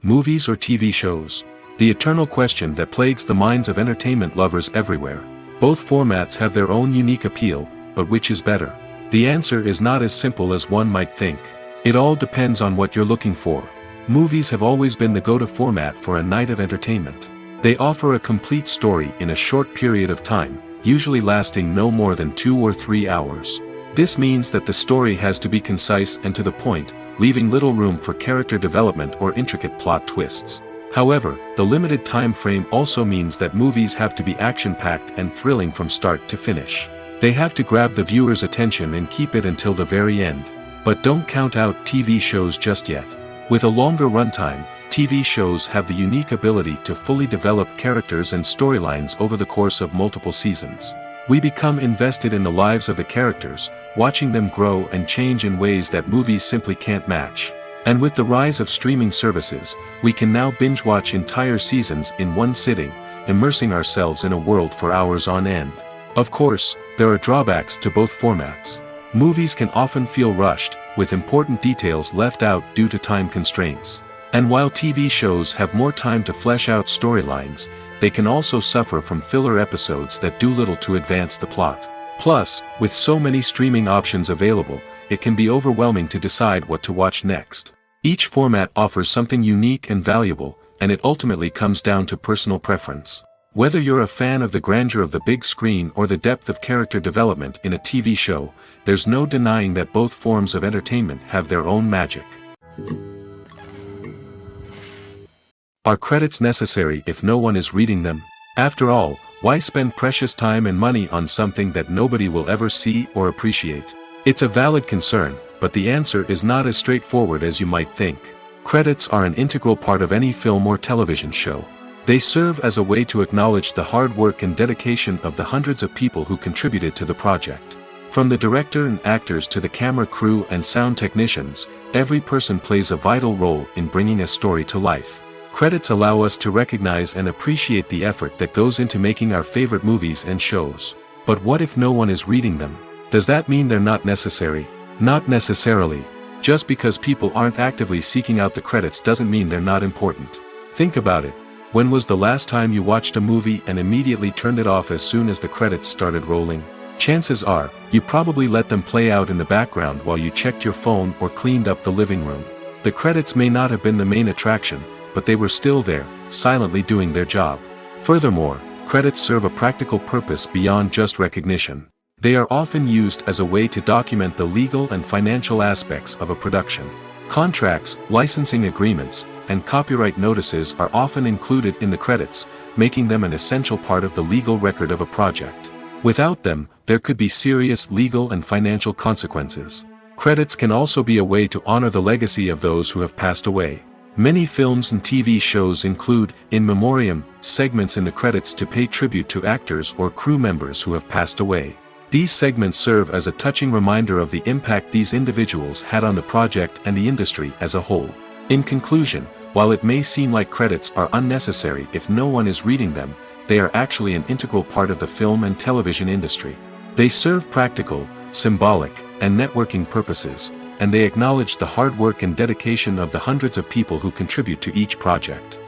Movies or TV shows? The eternal question that plagues the minds of entertainment lovers everywhere. Both formats have their own unique appeal, but which is better? The answer is not as simple as one might think. It all depends on what you're looking for. Movies have always been the go-to format for a night of entertainment. They offer a complete story in a short period of time, usually lasting no more than 2 or 3 hours. This means that the story has to be concise and to the point, leaving little room for character development or intricate plot twists. However, the limited time frame also means that movies have to be action-packed and thrilling from start to finish. They have to grab the viewer's attention and keep it until the very end. But don't count out TV shows just yet. With a longer runtime, TV shows have the unique ability to fully develop characters and storylines over the course of multiple seasons. We become invested in the lives of the characters, watching them grow and change in ways that movies simply can't match. And with the rise of streaming services, we can now binge-watch entire seasons in one sitting, immersing ourselves in a world for hours on end. Of course, there are drawbacks to both formats. Movies can often feel rushed, with important details left out due to time constraints. And while TV shows have more time to flesh out storylines, they can also suffer from filler episodes that do little to advance the plot. Plus, with so many streaming options available, it can be overwhelming to decide what to watch next. Each format offers something unique and valuable, and it ultimately comes down to personal preference. Whether you're a fan of the grandeur of the big screen or the depth of character development in a TV show, there's no denying that both forms of entertainment have their own magic. Are credits necessary if no one is reading them? After all, why spend precious time and money on something that nobody will ever see or appreciate? It's a valid concern, but the answer is not as straightforward as you might think. Credits are an integral part of any film or television show. They serve as a way to acknowledge the hard work and dedication of the hundreds of people who contributed to the project. From the director and actors to the camera crew and sound technicians, every person plays a vital role in bringing a story to life. Credits allow us to recognize and appreciate the effort that goes into making our favorite movies and shows. But what if no one is reading them? Does that mean they're not necessary? Not necessarily. Just because people aren't actively seeking out the credits doesn't mean they're not important. Think about it. When was the last time you watched a movie and immediately turned it off as soon as the credits started rolling? Chances are, you probably let them play out in the background while you checked your phone or cleaned up the living room. The credits may not have been the main attraction, but they were still there, silently doing their job. Furthermore, credits serve a practical purpose beyond just recognition. They are often used as a way to document the legal and financial aspects of a production. Contracts, licensing agreements, and copyright notices are often included in the credits, making them an essential part of the legal record of a project. Without them, there could be serious legal and financial consequences. Credits can also be a way to honor the legacy of those who have passed away. Many films and TV shows include, in memoriam, segments in the credits to pay tribute to actors or crew members who have passed away. These segments serve as a touching reminder of the impact these individuals had on the project and the industry as a whole. In conclusion, while it may seem like credits are unnecessary if no one is reading them, they are actually an integral part of the film and television industry. They serve practical, symbolic, and networking purposes, and they acknowledge the hard work and dedication of the hundreds of people who contribute to each project.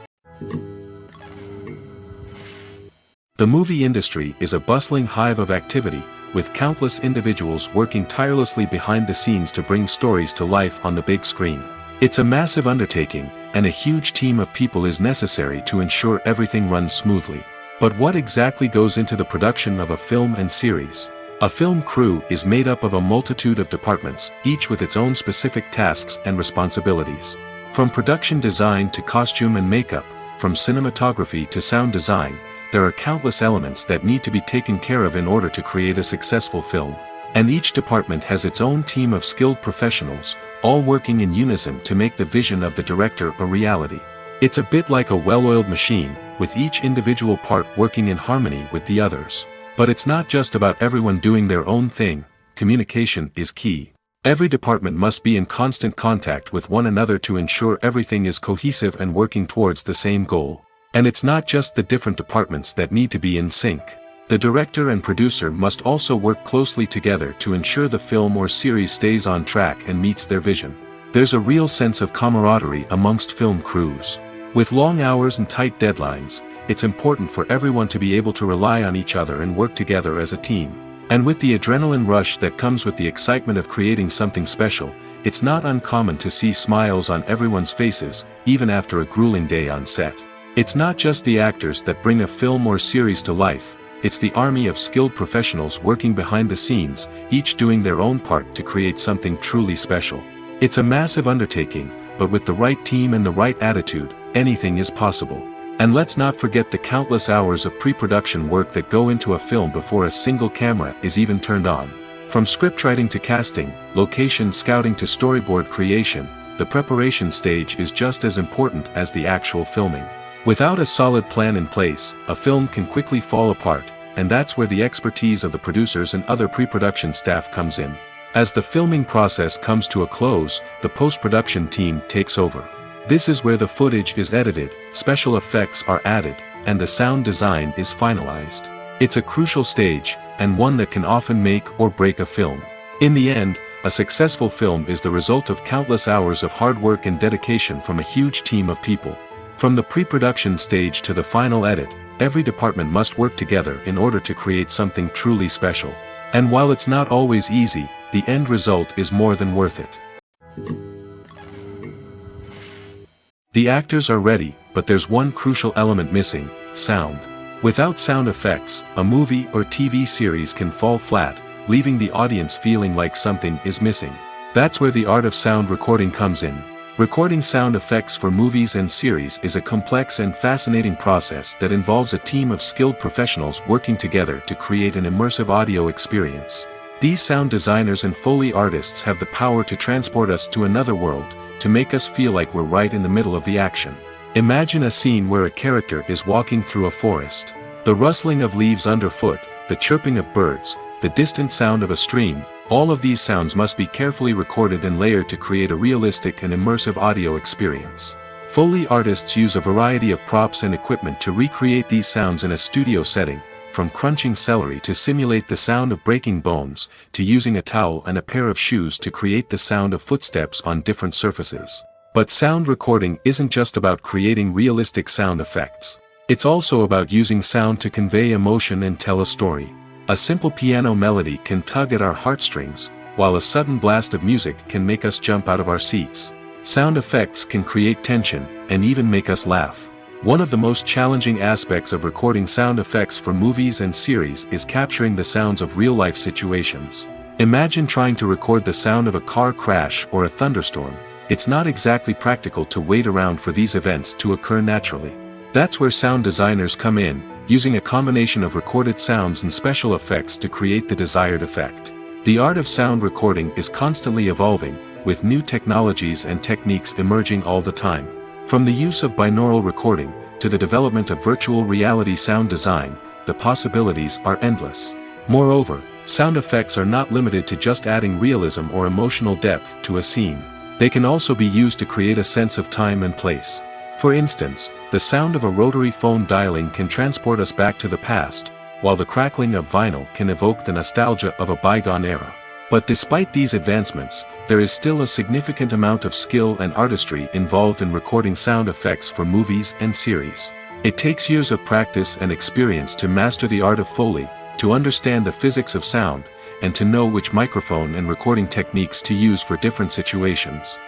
The movie industry is a bustling hive of activity, with countless individuals working tirelessly behind the scenes to bring stories to life on the big screen. It's a massive undertaking, and a huge team of people is necessary to ensure everything runs smoothly. But what exactly goes into the production of a film and series? A film crew is made up of a multitude of departments, each with its own specific tasks and responsibilities. From production design to costume and makeup, from cinematography to sound design, there are countless elements that need to be taken care of in order to create a successful film. And each department has its own team of skilled professionals, all working in unison to make the vision of the director a reality. It's a bit like a well-oiled machine, with each individual part working in harmony with the others. But it's not just about everyone doing their own thing. Communication is key. Every department must be in constant contact with one another to ensure everything is cohesive and working towards the same goal. And it's not just the different departments that need to be in sync. The director and producer must also work closely together to ensure the film or series stays on track and meets their vision. There's a real sense of camaraderie amongst film crews. With long hours and tight deadlines, it's important for everyone to be able to rely on each other and work together as a team. And with the adrenaline rush that comes with the excitement of creating something special, it's not uncommon to see smiles on everyone's faces, even after a grueling day on set. It's not just the actors that bring a film or series to life, it's the army of skilled professionals working behind the scenes, each doing their own part to create something truly special. It's a massive undertaking, but with the right team and the right attitude, anything is possible. And let's not forget the countless hours of pre-production work that go into a film before a single camera is even turned on. From scriptwriting to casting, location scouting to storyboard creation, the preparation stage is just as important as the actual filming. Without a solid plan in place, a film can quickly fall apart, and that's where the expertise of the producers and other pre-production staff comes in. As the filming process comes to a close, the post-production team takes over. This is where the footage is edited, special effects are added, and the sound design is finalized. It's a crucial stage, and one that can often make or break a film. In the end, a successful film is the result of countless hours of hard work and dedication from a huge team of people. From the pre-production stage to the final edit, every department must work together in order to create something truly special. And while it's not always easy, the end result is more than worth it. The actors are ready, but there's one crucial element missing: sound. Without sound effects, a movie or TV series can fall flat, leaving the audience feeling like something is missing. That's where the art of sound recording comes in. Recording sound effects for movies and series is a complex and fascinating process that involves a team of skilled professionals working together to create an immersive audio experience. These sound designers and Foley artists have the power to transport us to another world, to make us feel like we're right in the middle of the action. Imagine a scene where a character is walking through a forest. The rustling of leaves underfoot, the chirping of birds, the distant sound of a stream, all of these sounds must be carefully recorded and layered to create a realistic and immersive audio experience. Foley artists use a variety of props and equipment to recreate these sounds in a studio setting, from crunching celery to simulate the sound of breaking bones, to using a towel and a pair of shoes to create the sound of footsteps on different surfaces. But sound recording isn't just about creating realistic sound effects. It's also about using sound to convey emotion and tell a story. A simple piano melody can tug at our heartstrings, while a sudden blast of music can make us jump out of our seats. Sound effects can create tension, and even make us laugh. One of the most challenging aspects of recording sound effects for movies and series is capturing the sounds of real-life situations. Imagine trying to record the sound of a car crash or a thunderstorm. It's not exactly practical to wait around for these events to occur naturally. That's where sound designers come in, using a combination of recorded sounds and special effects to create the desired effect. The art of sound recording is constantly evolving, with new technologies and techniques emerging all the time. From the use of binaural recording, to the development of virtual reality sound design, the possibilities are endless. Moreover, sound effects are not limited to just adding realism or emotional depth to a scene. They can also be used to create a sense of time and place. For instance, the sound of a rotary phone dialing can transport us back to the past, while the crackling of vinyl can evoke the nostalgia of a bygone era. But despite these advancements, there is still a significant amount of skill and artistry involved in recording sound effects for movies and series. It takes years of practice and experience to master the art of Foley, to understand the physics of sound, and to know which microphone and recording techniques to use for different situations.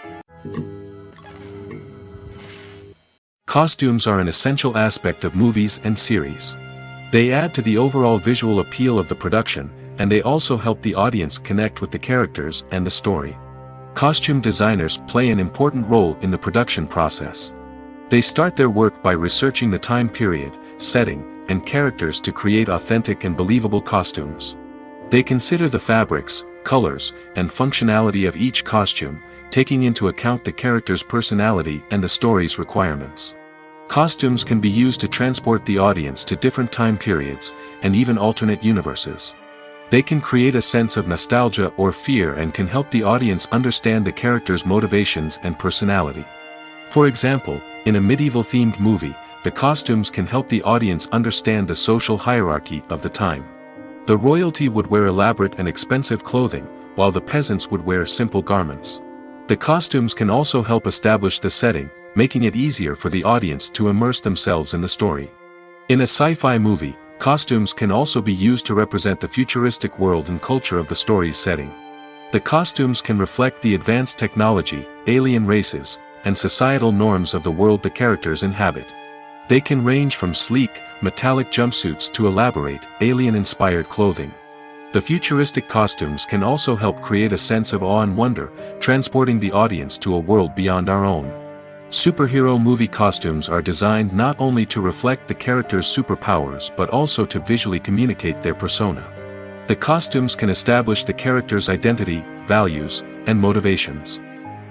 Costumes are an essential aspect of movies and series. They add to the overall visual appeal of the production, and they also help the audience connect with the characters and the story. Costume designers play an important role in the production process. They start their work by researching the time period, setting, and characters to create authentic and believable costumes. They consider the fabrics, colors, and functionality of each costume, taking into account the character's personality and the story's requirements. Costumes can be used to transport the audience to different time periods, and even alternate universes. They can create a sense of nostalgia or fear and can help the audience understand the character's motivations and personality. For example, in a medieval-themed movie, the costumes can help the audience understand the social hierarchy of the time. The royalty would wear elaborate and expensive clothing, while the peasants would wear simple garments. The costumes can also help establish the setting, making it easier for the audience to immerse themselves in the story. In a sci-fi movie, costumes can also be used to represent the futuristic world and culture of the story's setting. The costumes can reflect the advanced technology, alien races, and societal norms of the world the characters inhabit. They can range from sleek, metallic jumpsuits to elaborate, alien-inspired clothing. The futuristic costumes can also help create a sense of awe and wonder, transporting the audience to a world beyond our own. Superhero movie costumes are designed not only to reflect the character's superpowers but also to visually communicate their persona. The costumes can establish the character's identity, values, and motivations.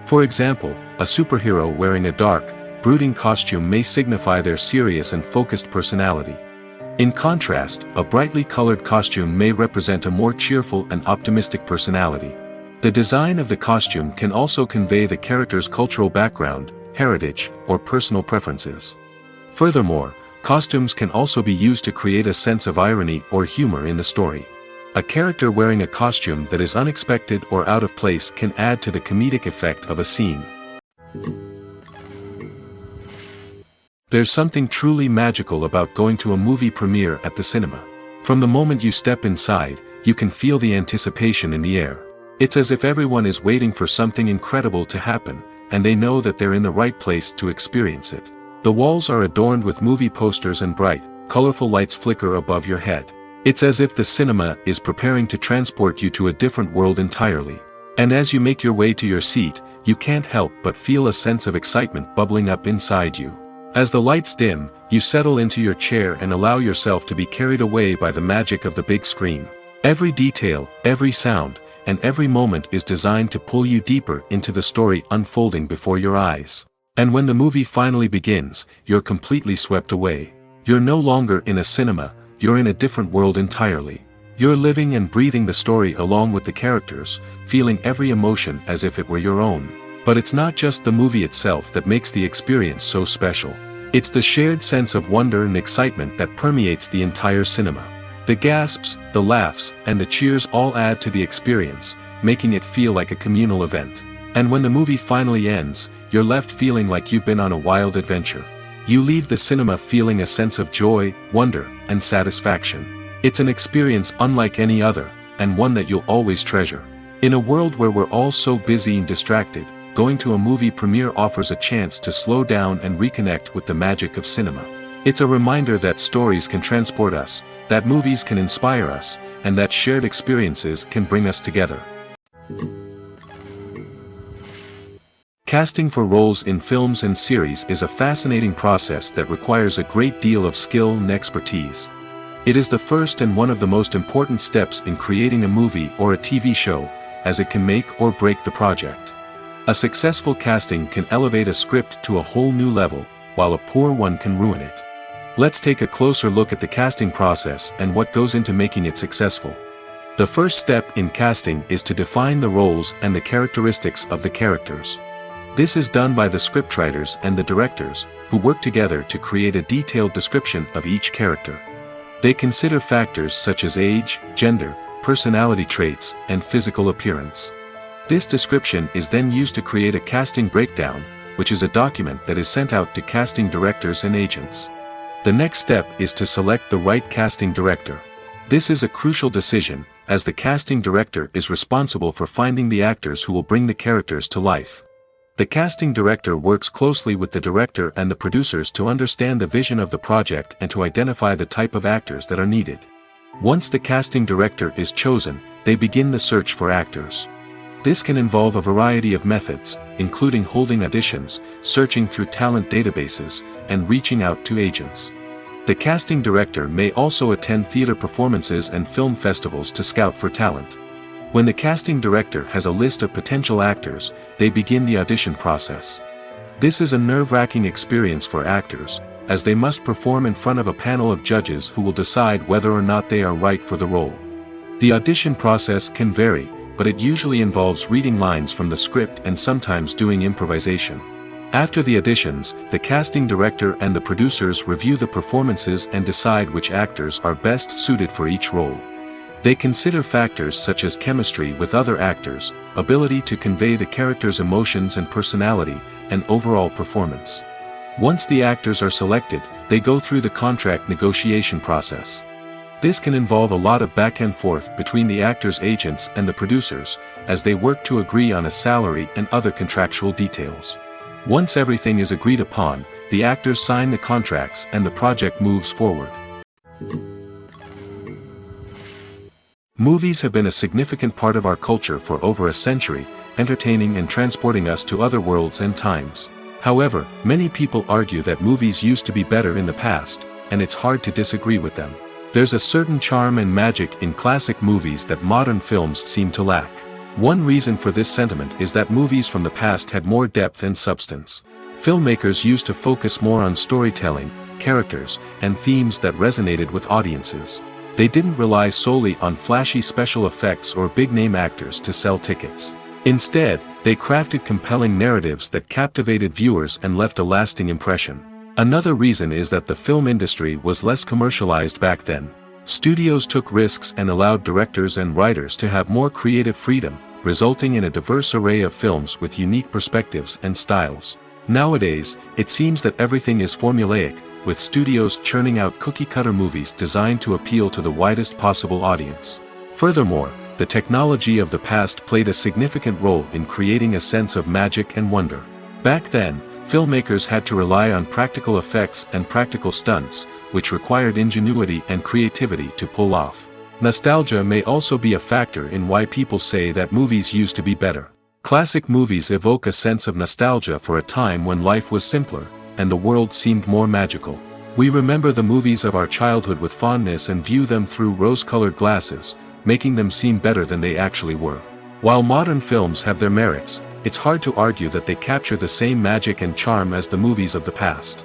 For example, a superhero wearing a dark, brooding costume may signify their serious and focused personality. In contrast, a brightly colored costume may represent a more cheerful and optimistic personality. The design of the costume can also convey the character's cultural background, heritage, or personal preferences. Furthermore, costumes can also be used to create a sense of irony or humor in the story. A character wearing a costume that is unexpected or out of place can add to the comedic effect of a scene. There's something truly magical about going to a movie premiere at the cinema. From the moment you step inside, you can feel the anticipation in the air. It's as if everyone is waiting for something incredible to happen, and they know that they're in the right place to experience it. The walls are adorned with movie posters and bright, colorful lights flicker above your head. It's as if the cinema is preparing to transport you to a different world entirely. And as you make your way to your seat, you can't help but feel a sense of excitement bubbling up inside you. As the lights dim, you settle into your chair and allow yourself to be carried away by the magic of the big screen. Every detail, every sound, and every moment is designed to pull you deeper into the story unfolding before your eyes. And when the movie finally begins, you're completely swept away. You're no longer in a cinema, you're in a different world entirely. You're living and breathing the story along with the characters, feeling every emotion as if it were your own. But it's not just the movie itself that makes the experience so special. It's the shared sense of wonder and excitement that permeates the entire cinema. The gasps, the laughs, and the cheers all add to the experience, making it feel like a communal event. And when the movie finally ends, you're left feeling like you've been on a wild adventure. You leave the cinema feeling a sense of joy, wonder, and satisfaction. It's an experience unlike any other, and one that you'll always treasure. In a world where we're all so busy and distracted, going to a movie premiere offers a chance to slow down and reconnect with the magic of cinema. It's a reminder that stories can transport us, that movies can inspire us, and that shared experiences can bring us together. Casting for roles in films and series is a fascinating process that requires a great deal of skill and expertise. It is the first and one of the most important steps in creating a movie or a TV show, as it can make or break the project. A successful casting can elevate a script to a whole new level, while a poor one can ruin it. Let's take a closer look at the casting process and what goes into making it successful. The first step in casting is to define the roles and the characteristics of the characters. This is done by the scriptwriters and the directors, who work together to create a detailed description of each character. They consider factors such as age, gender, personality traits, and physical appearance. This description is then used to create a casting breakdown, which is a document that is sent out to casting directors and agents. The next step is to select the right casting director. This is a crucial decision, as the casting director is responsible for finding the actors who will bring the characters to life. The casting director works closely with the director and the producers to understand the vision of the project and to identify the type of actors that are needed. Once the casting director is chosen, they begin the search for actors. This can involve a variety of methods, including holding auditions, searching through talent databases, and reaching out to agents. The casting director may also attend theater performances and film festivals to scout for talent. When the casting director has a list of potential actors, they begin the audition process. This is a nerve-wracking experience for actors, as they must perform in front of a panel of judges who will decide whether or not they are right for the role. The audition process can vary, but it usually involves reading lines from the script and sometimes doing improvisation. After the auditions, the casting director and the producers review the performances and decide which actors are best suited for each role. They consider factors such as chemistry with other actors, ability to convey the character's emotions and personality, and overall performance. Once the actors are selected, they go through the contract negotiation process. This can involve a lot of back and forth between the actors' agents and the producers, as they work to agree on a salary and other contractual details. Once everything is agreed upon, the actors sign the contracts and the project moves forward. Movies have been a significant part of our culture for over a century, entertaining and transporting us to other worlds and times. However, many people argue that movies used to be better in the past, and it's hard to disagree with them. There's a certain charm and magic in classic movies that modern films seem to lack. One reason for this sentiment is that movies from the past had more depth and substance. Filmmakers used to focus more on storytelling, characters, and themes that resonated with audiences. They didn't rely solely on flashy special effects or big-name actors to sell tickets. Instead, they crafted compelling narratives that captivated viewers and left a lasting impression. Another reason is that the film industry was less commercialized back then. Studios took risks and allowed directors and writers to have more creative freedom, resulting in a diverse array of films with unique perspectives and styles. Nowadays, it seems that everything is formulaic, with studios churning out cookie-cutter movies designed to appeal to the widest possible audience. Furthermore, the technology of the past played a significant role in creating a sense of magic and wonder. Back then, filmmakers had to rely on practical effects and practical stunts, which required ingenuity and creativity to pull off. Nostalgia may also be a factor in why people say that movies used to be better. Classic movies evoke a sense of nostalgia for a time when life was simpler, and the world seemed more magical. We remember the movies of our childhood with fondness and view them through rose-colored glasses, making them seem better than they actually were. While modern films have their merits, it's hard to argue that they capture the same magic and charm as the movies of the past.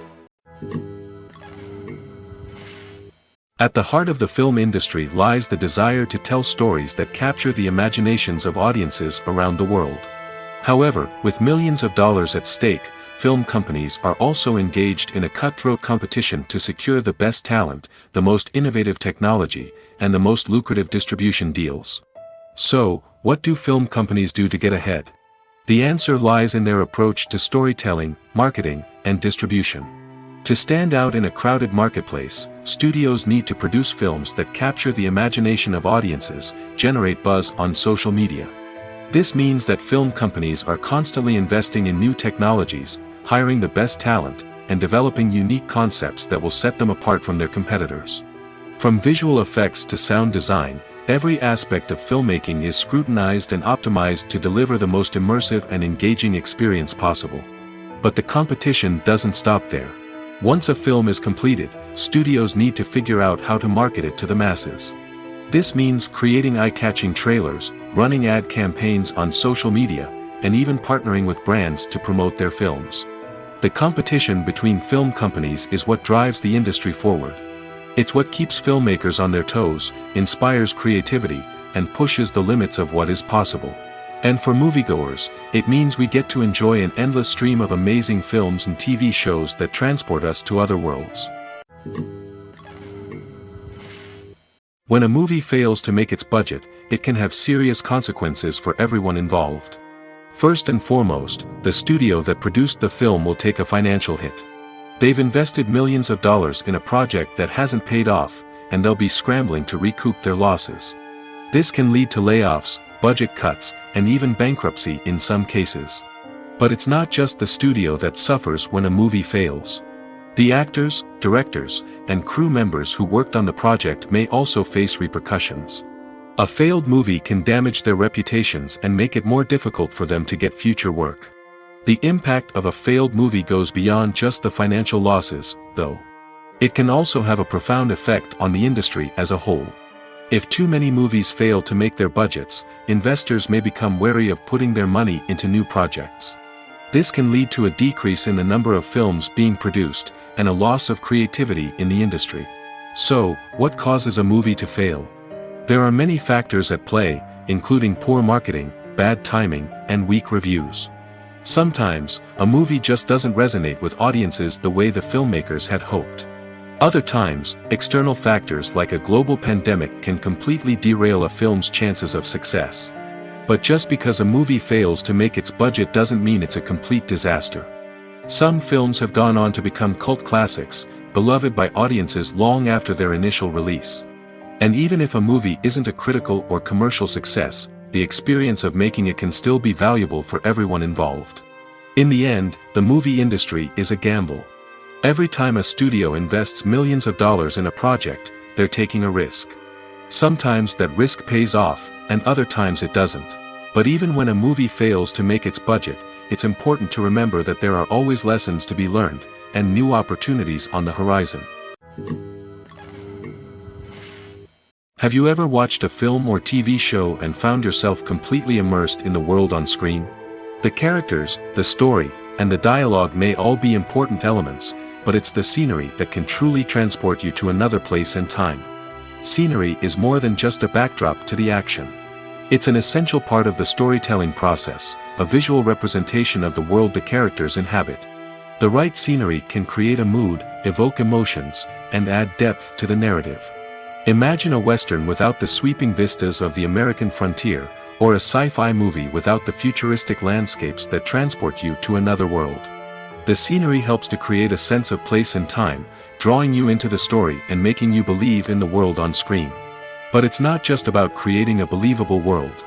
At the heart of the film industry lies the desire to tell stories that capture the imaginations of audiences around the world. However, with millions of dollars at stake, film companies are also engaged in a cutthroat competition to secure the best talent, the most innovative technology, and the most lucrative distribution deals. So, what do film companies do to get ahead? The answer lies in their approach to storytelling, marketing, and distribution. To stand out in a crowded marketplace, studios need to produce films that capture the imagination of audiences, generate buzz on social media. This means that film companies are constantly investing in new technologies, hiring the best talent, and developing unique concepts that will set them apart from their competitors. From visual effects to sound design, every aspect of filmmaking is scrutinized and optimized to deliver the most immersive and engaging experience possible. But the competition doesn't stop there. Once a film is completed, studios need to figure out how to market it to the masses. This means creating eye-catching trailers, running ad campaigns on social media, and even partnering with brands to promote their films. The competition between film companies is what drives the industry forward. It's what keeps filmmakers on their toes, inspires creativity, and pushes the limits of what is possible. And for moviegoers, it means we get to enjoy an endless stream of amazing films and TV shows that transport us to other worlds. When a movie fails to make its budget, it can have serious consequences for everyone involved. First and foremost, the studio that produced the film will take a financial hit. They've invested millions of dollars in a project that hasn't paid off, and they'll be scrambling to recoup their losses. This can lead to layoffs, budget cuts, and even bankruptcy in some cases. But it's not just the studio that suffers when a movie fails. The actors, directors, and crew members who worked on the project may also face repercussions. A failed movie can damage their reputations and make it more difficult for them to get future work. The impact of a failed movie goes beyond just the financial losses, though. It can also have a profound effect on the industry as a whole. If too many movies fail to make their budgets, investors may become wary of putting their money into new projects. This can lead to a decrease in the number of films being produced, and a loss of creativity in the industry. So, what causes a movie to fail? There are many factors at play, including poor marketing, bad timing, and weak reviews. Sometimes, a movie just doesn't resonate with audiences the way the filmmakers had hoped. Other times, external factors like a global pandemic can completely derail a film's chances of success. But just because a movie fails to make its budget doesn't mean it's a complete disaster. Some films have gone on to become cult classics, beloved by audiences long after their initial release. And even if a movie isn't a critical or commercial success, the experience of making it can still be valuable for everyone involved. In the end, the movie industry is a gamble. Every time a studio invests millions of dollars in a project, they're taking a risk. Sometimes that risk pays off, and other times it doesn't. But even when a movie fails to make its budget, it's important to remember that there are always lessons to be learned, and new opportunities on the horizon. Have you ever watched a film or TV show and found yourself completely immersed in the world on screen? The characters, the story, and the dialogue may all be important elements, but it's the scenery that can truly transport you to another place and time. Scenery is more than just a backdrop to the action. It's an essential part of the storytelling process, a visual representation of the world the characters inhabit. The right scenery can create a mood, evoke emotions, and add depth to the narrative. Imagine a Western without the sweeping vistas of the American frontier, or a sci-fi movie without the futuristic landscapes that transport you to another world. The scenery helps to create a sense of place and time, drawing you into the story and making you believe in the world on screen. But it's not just about creating a believable world.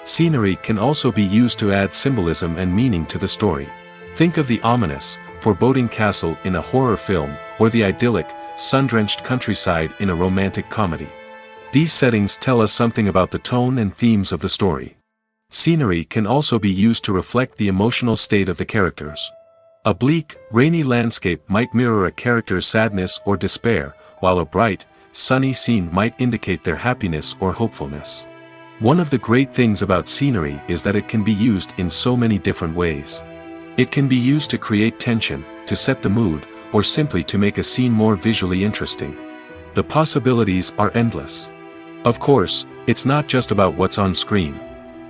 Scenery can also be used to add symbolism and meaning to the story. Think of the ominous, foreboding castle in a horror film, or the idyllic, sun-drenched countryside in a romantic comedy. These settings tell us something about the tone and themes of the story. Scenery can also be used to reflect the emotional state of the characters. A bleak, rainy landscape might mirror a character's sadness or despair, while a bright, sunny scene might indicate their happiness or hopefulness. One of the great things about scenery is that it can be used in so many different ways. It can be used to create tension, to set the mood, or simply to make a scene more visually interesting. The possibilities are endless. Of course, it's not just about what's on screen.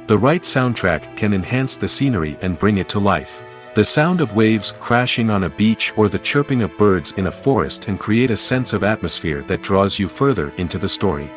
The right soundtrack can enhance the scenery and bring it to life. The sound of waves crashing on a beach or the chirping of birds in a forest can create a sense of atmosphere that draws you further into the story.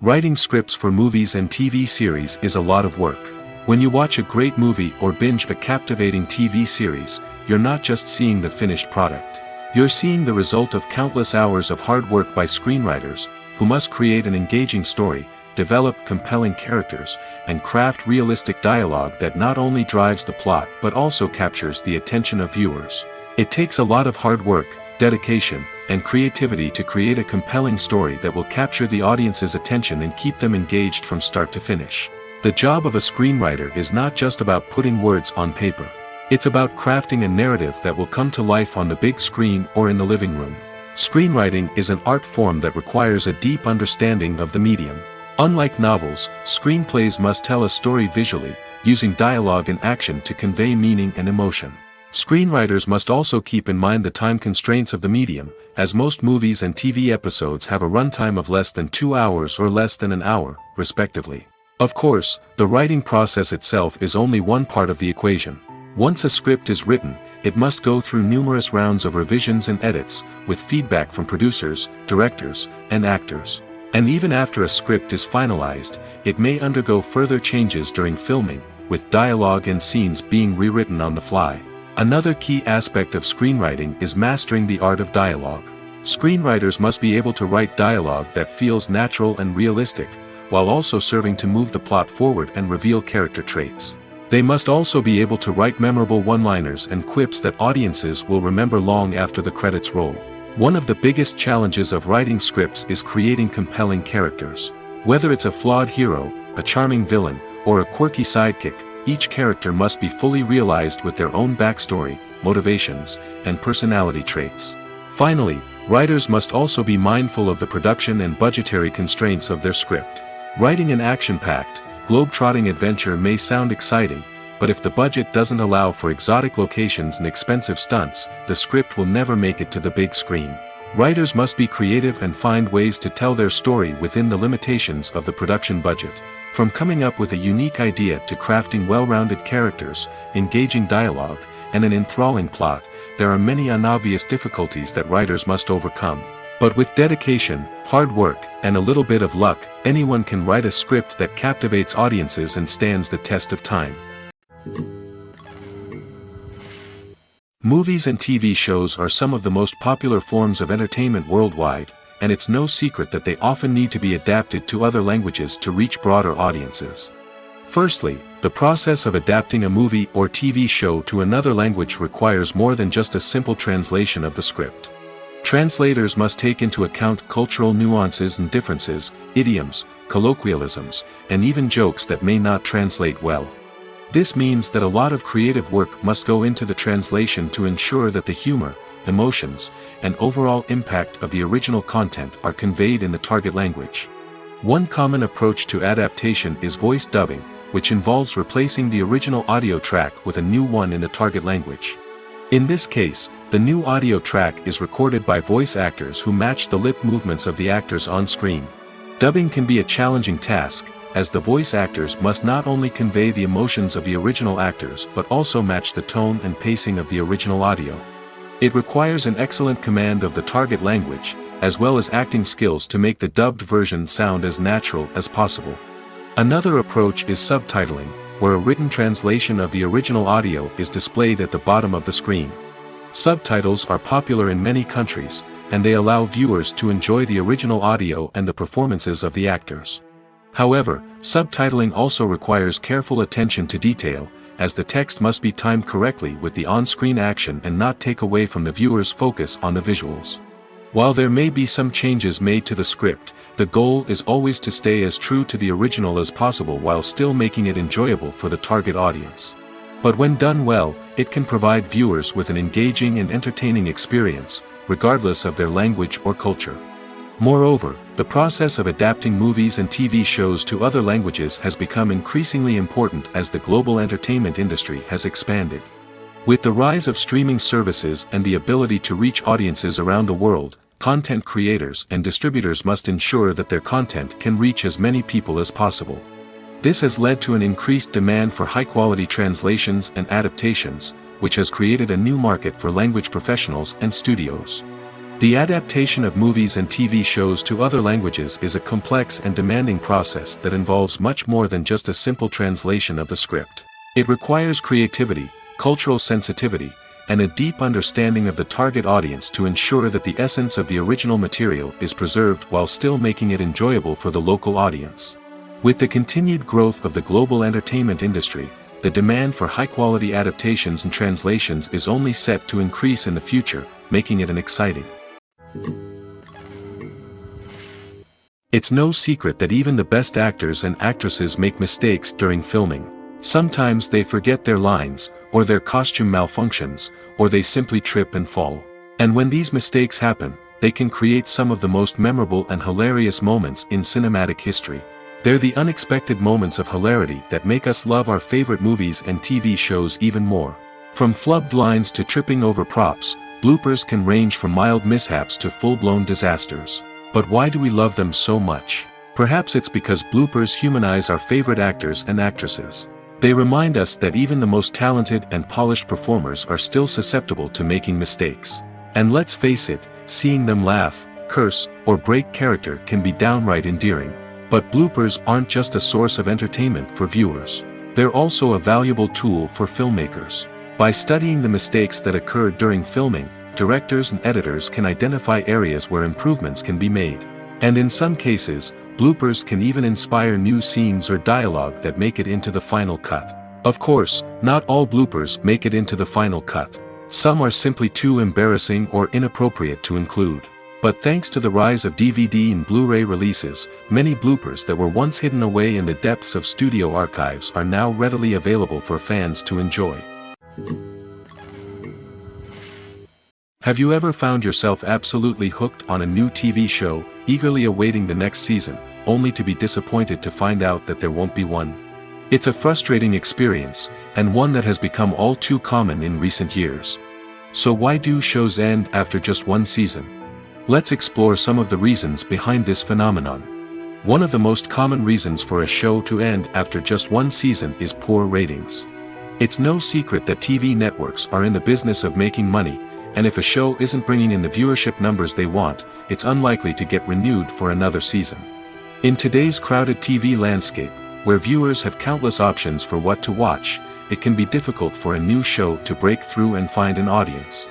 Writing scripts for movies and TV series is a lot of work. When you watch a great movie or binge a captivating TV series, you're not just seeing the finished product. You're seeing the result of countless hours of hard work by screenwriters, who must create an engaging story, develop compelling characters, and craft realistic dialogue that not only drives the plot but also captures the attention of viewers. It takes a lot of hard work, dedication, and creativity to create a compelling story that will capture the audience's attention and keep them engaged from start to finish. The job of a screenwriter is not just about putting words on paper. It's about crafting a narrative that will come to life on the big screen or in the living room. Screenwriting is an art form that requires a deep understanding of the medium. Unlike novels, screenplays must tell a story visually, using dialogue and action to convey meaning and emotion. Screenwriters must also keep in mind the time constraints of the medium, as most movies and TV episodes have a runtime of less than 2 hours or less than an hour, respectively. Of course, the writing process itself is only one part of the equation. Once a script is written, it must go through numerous rounds of revisions and edits, with feedback from producers, directors, and actors. And even after a script is finalized, it may undergo further changes during filming, with dialogue and scenes being rewritten on the fly. Another key aspect of screenwriting is mastering the art of dialogue. Screenwriters must be able to write dialogue that feels natural and realistic, while also serving to move the plot forward and reveal character traits. They must also be able to write memorable one-liners and quips that audiences will remember long after the credits roll. One of the biggest challenges of writing scripts is creating compelling characters. Whether it's a flawed hero, a charming villain, or a quirky sidekick, each character must be fully realized with their own backstory, motivations, and personality traits. Finally, writers must also be mindful of the production and budgetary constraints of their script. Writing an action-packed, globe-trotting adventure may sound exciting, but if the budget doesn't allow for exotic locations and expensive stunts, the script will never make it to the big screen. Writers must be creative and find ways to tell their story within the limitations of the production budget. From coming up with a unique idea to crafting well-rounded characters, engaging dialogue, and an enthralling plot, there are many unobvious difficulties that writers must overcome. But with dedication, hard work, and a little bit of luck, anyone can write a script that captivates audiences and stands the test of time. Movies and TV shows are some of the most popular forms of entertainment worldwide, and it's no secret that they often need to be adapted to other languages to reach broader audiences. Firstly, the process of adapting a movie or TV show to another language requires more than just a simple translation of the script. Translators must take into account cultural nuances and differences, idioms, colloquialisms, and even jokes that may not translate well. This means that a lot of creative work must go into the translation to ensure that the humor, emotions, and overall impact of the original content are conveyed in the target language. One common approach to adaptation is voice dubbing, which involves replacing the original audio track with a new one in the target language. In this case, the new audio track is recorded by voice actors who match the lip movements of the actors on screen. Dubbing can be a challenging task, as the voice actors must not only convey the emotions of the original actors but also match the tone and pacing of the original audio. It requires an excellent command of the target language, as well as acting skills to make the dubbed version sound as natural as possible. Another approach is subtitling, where a written translation of the original audio is displayed at the bottom of the screen. Subtitles are popular in many countries, and they allow viewers to enjoy the original audio and the performances of the actors. However, subtitling also requires careful attention to detail, as the text must be timed correctly with the on-screen action and not take away from the viewer's focus on the visuals. While there may be some changes made to the script, the goal is always to stay as true to the original as possible while still making it enjoyable for the target audience. But when done well, it can provide viewers with an engaging and entertaining experience, regardless of their language or culture. Moreover, the process of adapting movies and TV shows to other languages has become increasingly important as the global entertainment industry has expanded. With the rise of streaming services and the ability to reach audiences around the world, content creators and distributors must ensure that their content can reach as many people as possible. This has led to an increased demand for high-quality translations and adaptations, which has created a new market for language professionals and studios. The adaptation of movies and TV shows to other languages is a complex and demanding process that involves much more than just a simple translation of the script. It requires creativity, cultural sensitivity, and a deep understanding of the target audience to ensure that the essence of the original material is preserved while still making it enjoyable for the local audience. With the continued growth of the global entertainment industry, the demand for high-quality adaptations and translations is only set to increase in the future, making it an exciting. It's no secret that even the best actors and actresses make mistakes during filming. Sometimes they forget their lines, or their costume malfunctions, or they simply trip and fall. And when these mistakes happen, they can create some of the most memorable and hilarious moments in cinematic history. They're the unexpected moments of hilarity that make us love our favorite movies and TV shows even more. From flubbed lines to tripping over props, bloopers can range from mild mishaps to full-blown disasters. But why do we love them so much? Perhaps it's because bloopers humanize our favorite actors and actresses. They remind us that even the most talented and polished performers are still susceptible to making mistakes. And let's face it, seeing them laugh, curse, or break character can be downright endearing. But bloopers aren't just a source of entertainment for viewers. They're also a valuable tool for filmmakers. By studying the mistakes that occurred during filming, directors and editors can identify areas where improvements can be made. And in some cases, bloopers can even inspire new scenes or dialogue that make it into the final cut. Of course, not all bloopers make it into the final cut. Some are simply too embarrassing or inappropriate to include. But thanks to the rise of DVD and Blu-ray releases, many bloopers that were once hidden away in the depths of studio archives are now readily available for fans to enjoy. Have you ever found yourself absolutely hooked on a new TV show, eagerly awaiting the next season, only to be disappointed to find out that there won't be one? It's a frustrating experience, and one that has become all too common in recent years. So why do shows end after just one season? Let's explore some of the reasons behind this phenomenon. One of the most common reasons for a show to end after just one season is poor ratings. It's no secret that TV networks are in the business of making money, and if a show isn't bringing in the viewership numbers they want, it's unlikely to get renewed for another season. In today's crowded TV landscape, where viewers have countless options for what to watch, it can be difficult for a new show to break through and find an audience.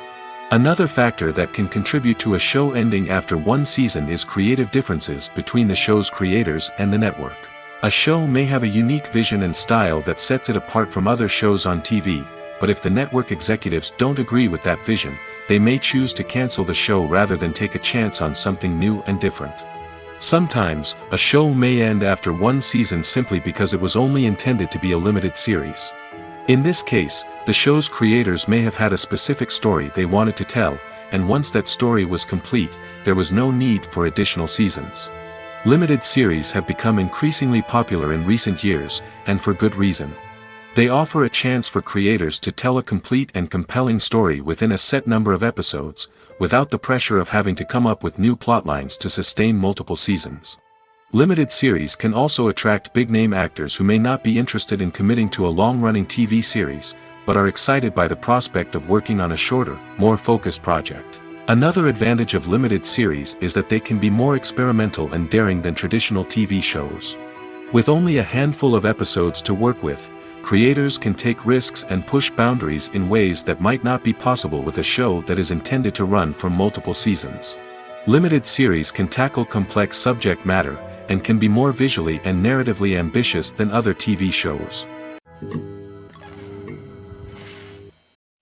Another factor that can contribute to a show ending after one season is creative differences between the show's creators and the network. A show may have a unique vision and style that sets it apart from other shows on TV, but if the network executives don't agree with that vision, they may choose to cancel the show rather than take a chance on something new and different. Sometimes, a show may end after one season simply because it was only intended to be a limited series. In this case, the show's creators may have had a specific story they wanted to tell, and once that story was complete, there was no need for additional seasons. Limited series have become increasingly popular in recent years, and for good reason. They offer a chance for creators to tell a complete and compelling story within a set number of episodes, without the pressure of having to come up with new plotlines to sustain multiple seasons. Limited series can also attract big-name actors who may not be interested in committing to a long-running TV series, but are excited by the prospect of working on a shorter, more focused project. Another advantage of limited series is that they can be more experimental and daring than traditional TV shows. With only a handful of episodes to work with, creators can take risks and push boundaries in ways that might not be possible with a show that is intended to run for multiple seasons. Limited series can tackle complex subject matter, and can be more visually and narratively ambitious than other TV shows.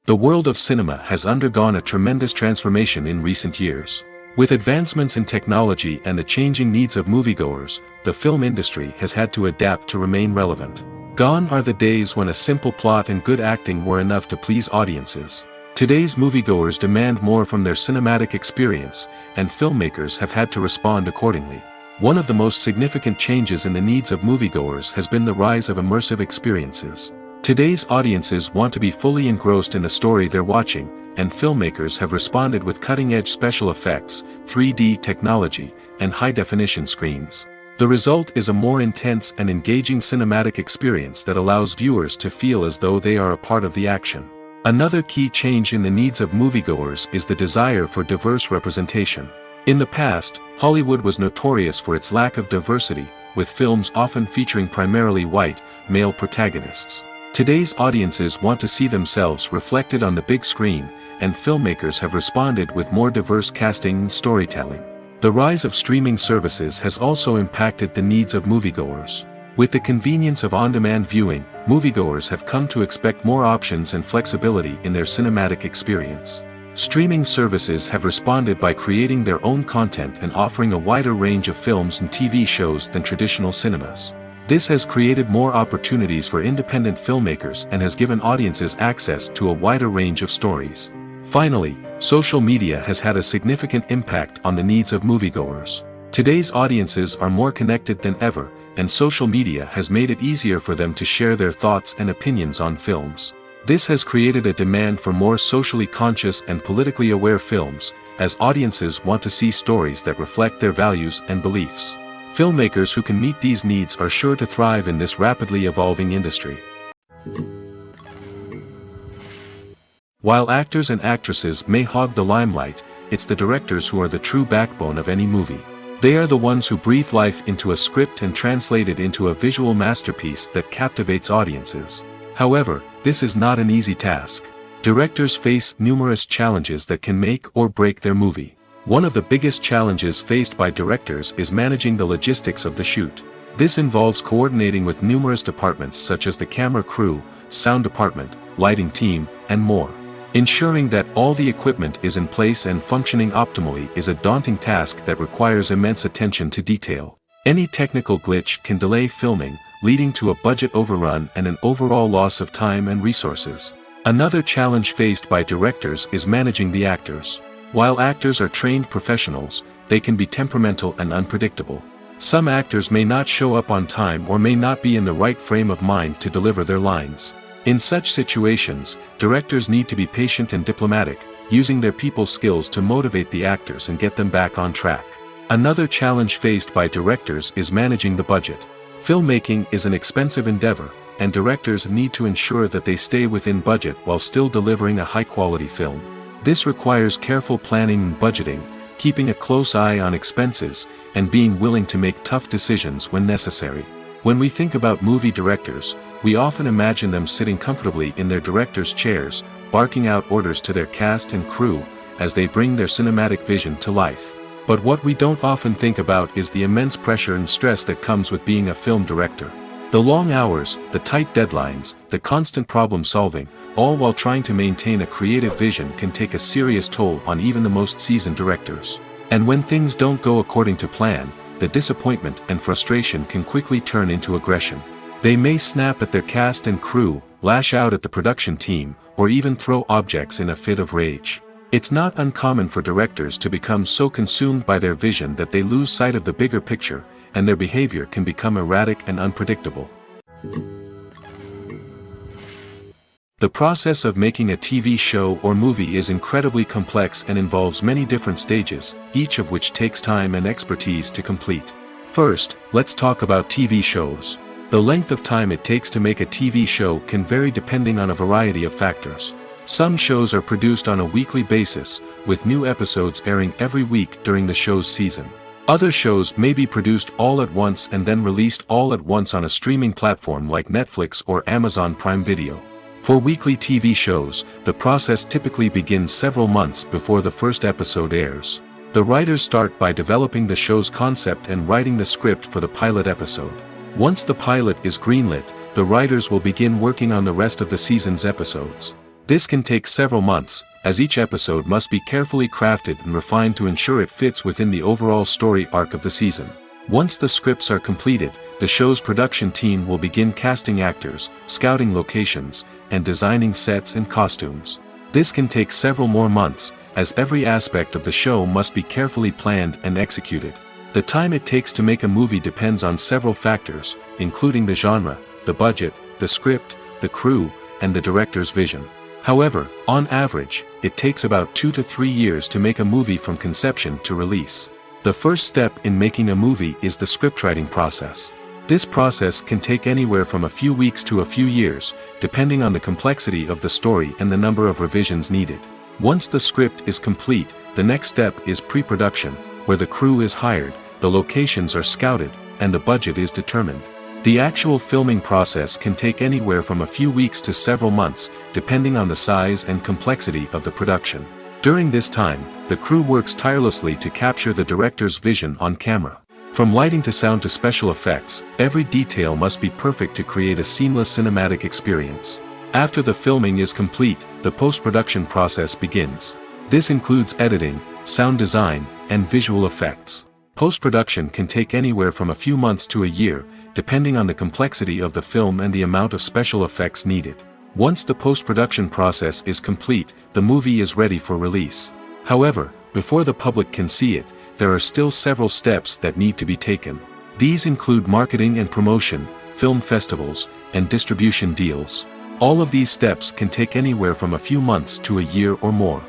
The world of cinema has undergone a tremendous transformation in recent years. With advancements in technology and the changing needs of moviegoers, the film industry has had to adapt to remain relevant. Gone are the days when a simple plot and good acting were enough to please audiences. Today's moviegoers demand more from their cinematic experience, and filmmakers have had to respond accordingly. One of the most significant changes in the needs of moviegoers has been the rise of immersive experiences. Today's audiences want to be fully engrossed in the story they're watching, and filmmakers have responded with cutting-edge special effects, 3D technology, and high-definition screens. The result is a more intense and engaging cinematic experience that allows viewers to feel as though they are a part of the action. Another key change in the needs of moviegoers is the desire for diverse representation. In the past, Hollywood was notorious for its lack of diversity, with films often featuring primarily white, male protagonists. Today's audiences want to see themselves reflected on the big screen, and filmmakers have responded with more diverse casting and storytelling. The rise of streaming services has also impacted the needs of moviegoers. With the convenience of on-demand viewing, moviegoers have come to expect more options and flexibility in their cinematic experience. Streaming services have responded by creating their own content and offering a wider range of films and TV shows than traditional cinemas. This has created more opportunities for independent filmmakers and has given audiences access to a wider range of stories. Finally, social media has had a significant impact on the needs of moviegoers. Today's audiences are more connected than ever, and social media has made it easier for them to share their thoughts and opinions on films. This has created a demand for more socially conscious and politically aware films, as audiences want to see stories that reflect their values and beliefs. Filmmakers who can meet these needs are sure to thrive in this rapidly evolving industry. While actors and actresses may hog the limelight, it's the directors who are the true backbone of any movie. They are the ones who breathe life into a script and translate it into a visual masterpiece that captivates audiences. However, this is not an easy task. Directors face numerous challenges that can make or break their movie. One of the biggest challenges faced by directors is managing the logistics of the shoot. This involves coordinating with numerous departments such as the camera crew, sound department, lighting team, and more. Ensuring that all the equipment is in place and functioning optimally is a daunting task that requires immense attention to detail. Any technical glitch can delay filming, leading to a budget overrun and an overall loss of time and resources. Another challenge faced by directors is managing the actors. While actors are trained professionals, they can be temperamental and unpredictable. Some actors may not show up on time or may not be in the right frame of mind to deliver their lines. In such situations, directors need to be patient and diplomatic, using their people skills to motivate the actors and get them back on track. Another challenge faced by directors is managing the budget. Filmmaking is an expensive endeavor, and directors need to ensure that they stay within budget while still delivering a high-quality film. This requires careful planning and budgeting, keeping a close eye on expenses, and being willing to make tough decisions when necessary. When we think about movie directors, we often imagine them sitting comfortably in their director's chairs, barking out orders to their cast and crew, as they bring their cinematic vision to life. But what we don't often think about is the immense pressure and stress that comes with being a film director. The long hours, the tight deadlines, the constant problem solving, all while trying to maintain a creative vision can take a serious toll on even the most seasoned directors. And when things don't go according to plan, the disappointment and frustration can quickly turn into aggression. They may snap at their cast and crew, lash out at the production team, or even throw objects in a fit of rage. It's not uncommon for directors to become so consumed by their vision that they lose sight of the bigger picture, and their behavior can become erratic and unpredictable. The process of making a TV show or movie is incredibly complex and involves many different stages, each of which takes time and expertise to complete. First, let's talk about TV shows. The length of time it takes to make a TV show can vary depending on a variety of factors. Some shows are produced on a weekly basis, with new episodes airing every week during the show's season. Other shows may be produced all at once and then released all at once on a streaming platform like Netflix or Amazon Prime Video. For weekly TV shows, the process typically begins several months before the first episode airs. The writers start by developing the show's concept and writing the script for the pilot episode. Once the pilot is greenlit, the writers will begin working on the rest of the season's episodes. This can take several months, as each episode must be carefully crafted and refined to ensure it fits within the overall story arc of the season. Once the scripts are completed, the show's production team will begin casting actors, scouting locations, and designing sets and costumes. This can take several more months, as every aspect of the show must be carefully planned and executed. The time it takes to make a movie depends on several factors, including the genre, the budget, the script, the crew, and the director's vision. However, on average, it takes about 2 to 3 years to make a movie from conception to release. The first step in making a movie is the scriptwriting process. This process can take anywhere from a few weeks to a few years, depending on the complexity of the story and the number of revisions needed. Once the script is complete, the next step is pre-production, where the crew is hired, the locations are scouted, and the budget is determined. The actual filming process can take anywhere from a few weeks to several months, depending on the size and complexity of the production. During this time, the crew works tirelessly to capture the director's vision on camera. From lighting to sound to special effects, every detail must be perfect to create a seamless cinematic experience. After the filming is complete, the post-production process begins. This includes editing, sound design, and visual effects. Post-production can take anywhere from a few months to a year, depending on the complexity of the film and the amount of special effects needed. Once the post-production process is complete, the movie is ready for release. However, before the public can see it, there are still several steps that need to be taken. These include marketing and promotion, film festivals, and distribution deals. All of these steps can take anywhere from a few months to a year or more.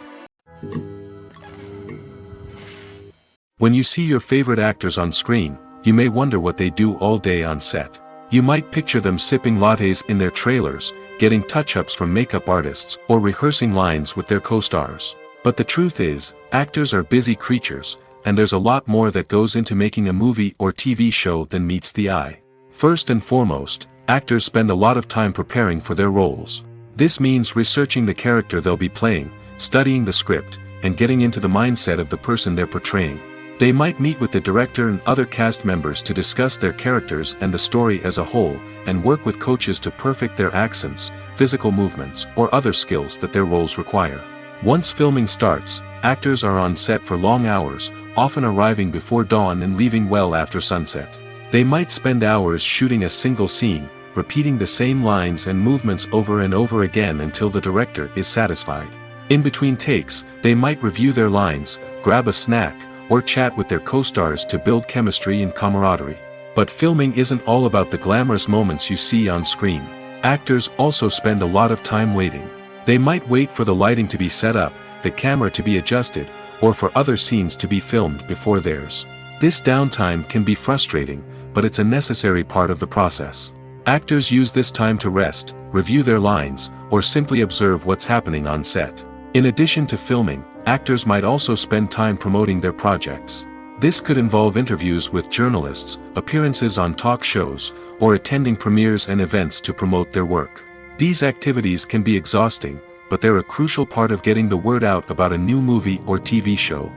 When you see your favorite actors on screen, you may wonder what they do all day on set. You might picture them sipping lattes in their trailers, getting touch-ups from makeup artists, or rehearsing lines with their co-stars. But the truth is, actors are busy creatures, and there's a lot more that goes into making a movie or TV show than meets the eye. First and foremost, actors spend a lot of time preparing for their roles. This means researching the character they'll be playing, studying the script, and getting into the mindset of the person they're portraying. They might meet with the director and other cast members to discuss their characters and the story as a whole, and work with coaches to perfect their accents, physical movements, or other skills that their roles require. Once filming starts, actors are on set for long hours, often arriving before dawn and leaving well after sunset. They might spend hours shooting a single scene, repeating the same lines and movements over and over again until the director is satisfied. In between takes, they might review their lines, grab a snack, or chat with their co-stars to build chemistry and camaraderie. But filming isn't all about the glamorous moments you see on screen. Actors also spend a lot of time waiting. They might wait for the lighting to be set up, the camera to be adjusted, or for other scenes to be filmed before theirs. This downtime can be frustrating, but it's a necessary part of the process. Actors use this time to rest, review their lines, or simply observe what's happening on set. In addition to filming, actors might also spend time promoting their projects. This could involve interviews with journalists, appearances on talk shows, or attending premieres and events to promote their work. These activities can be exhausting, but they're a crucial part of getting the word out about a new movie or TV show.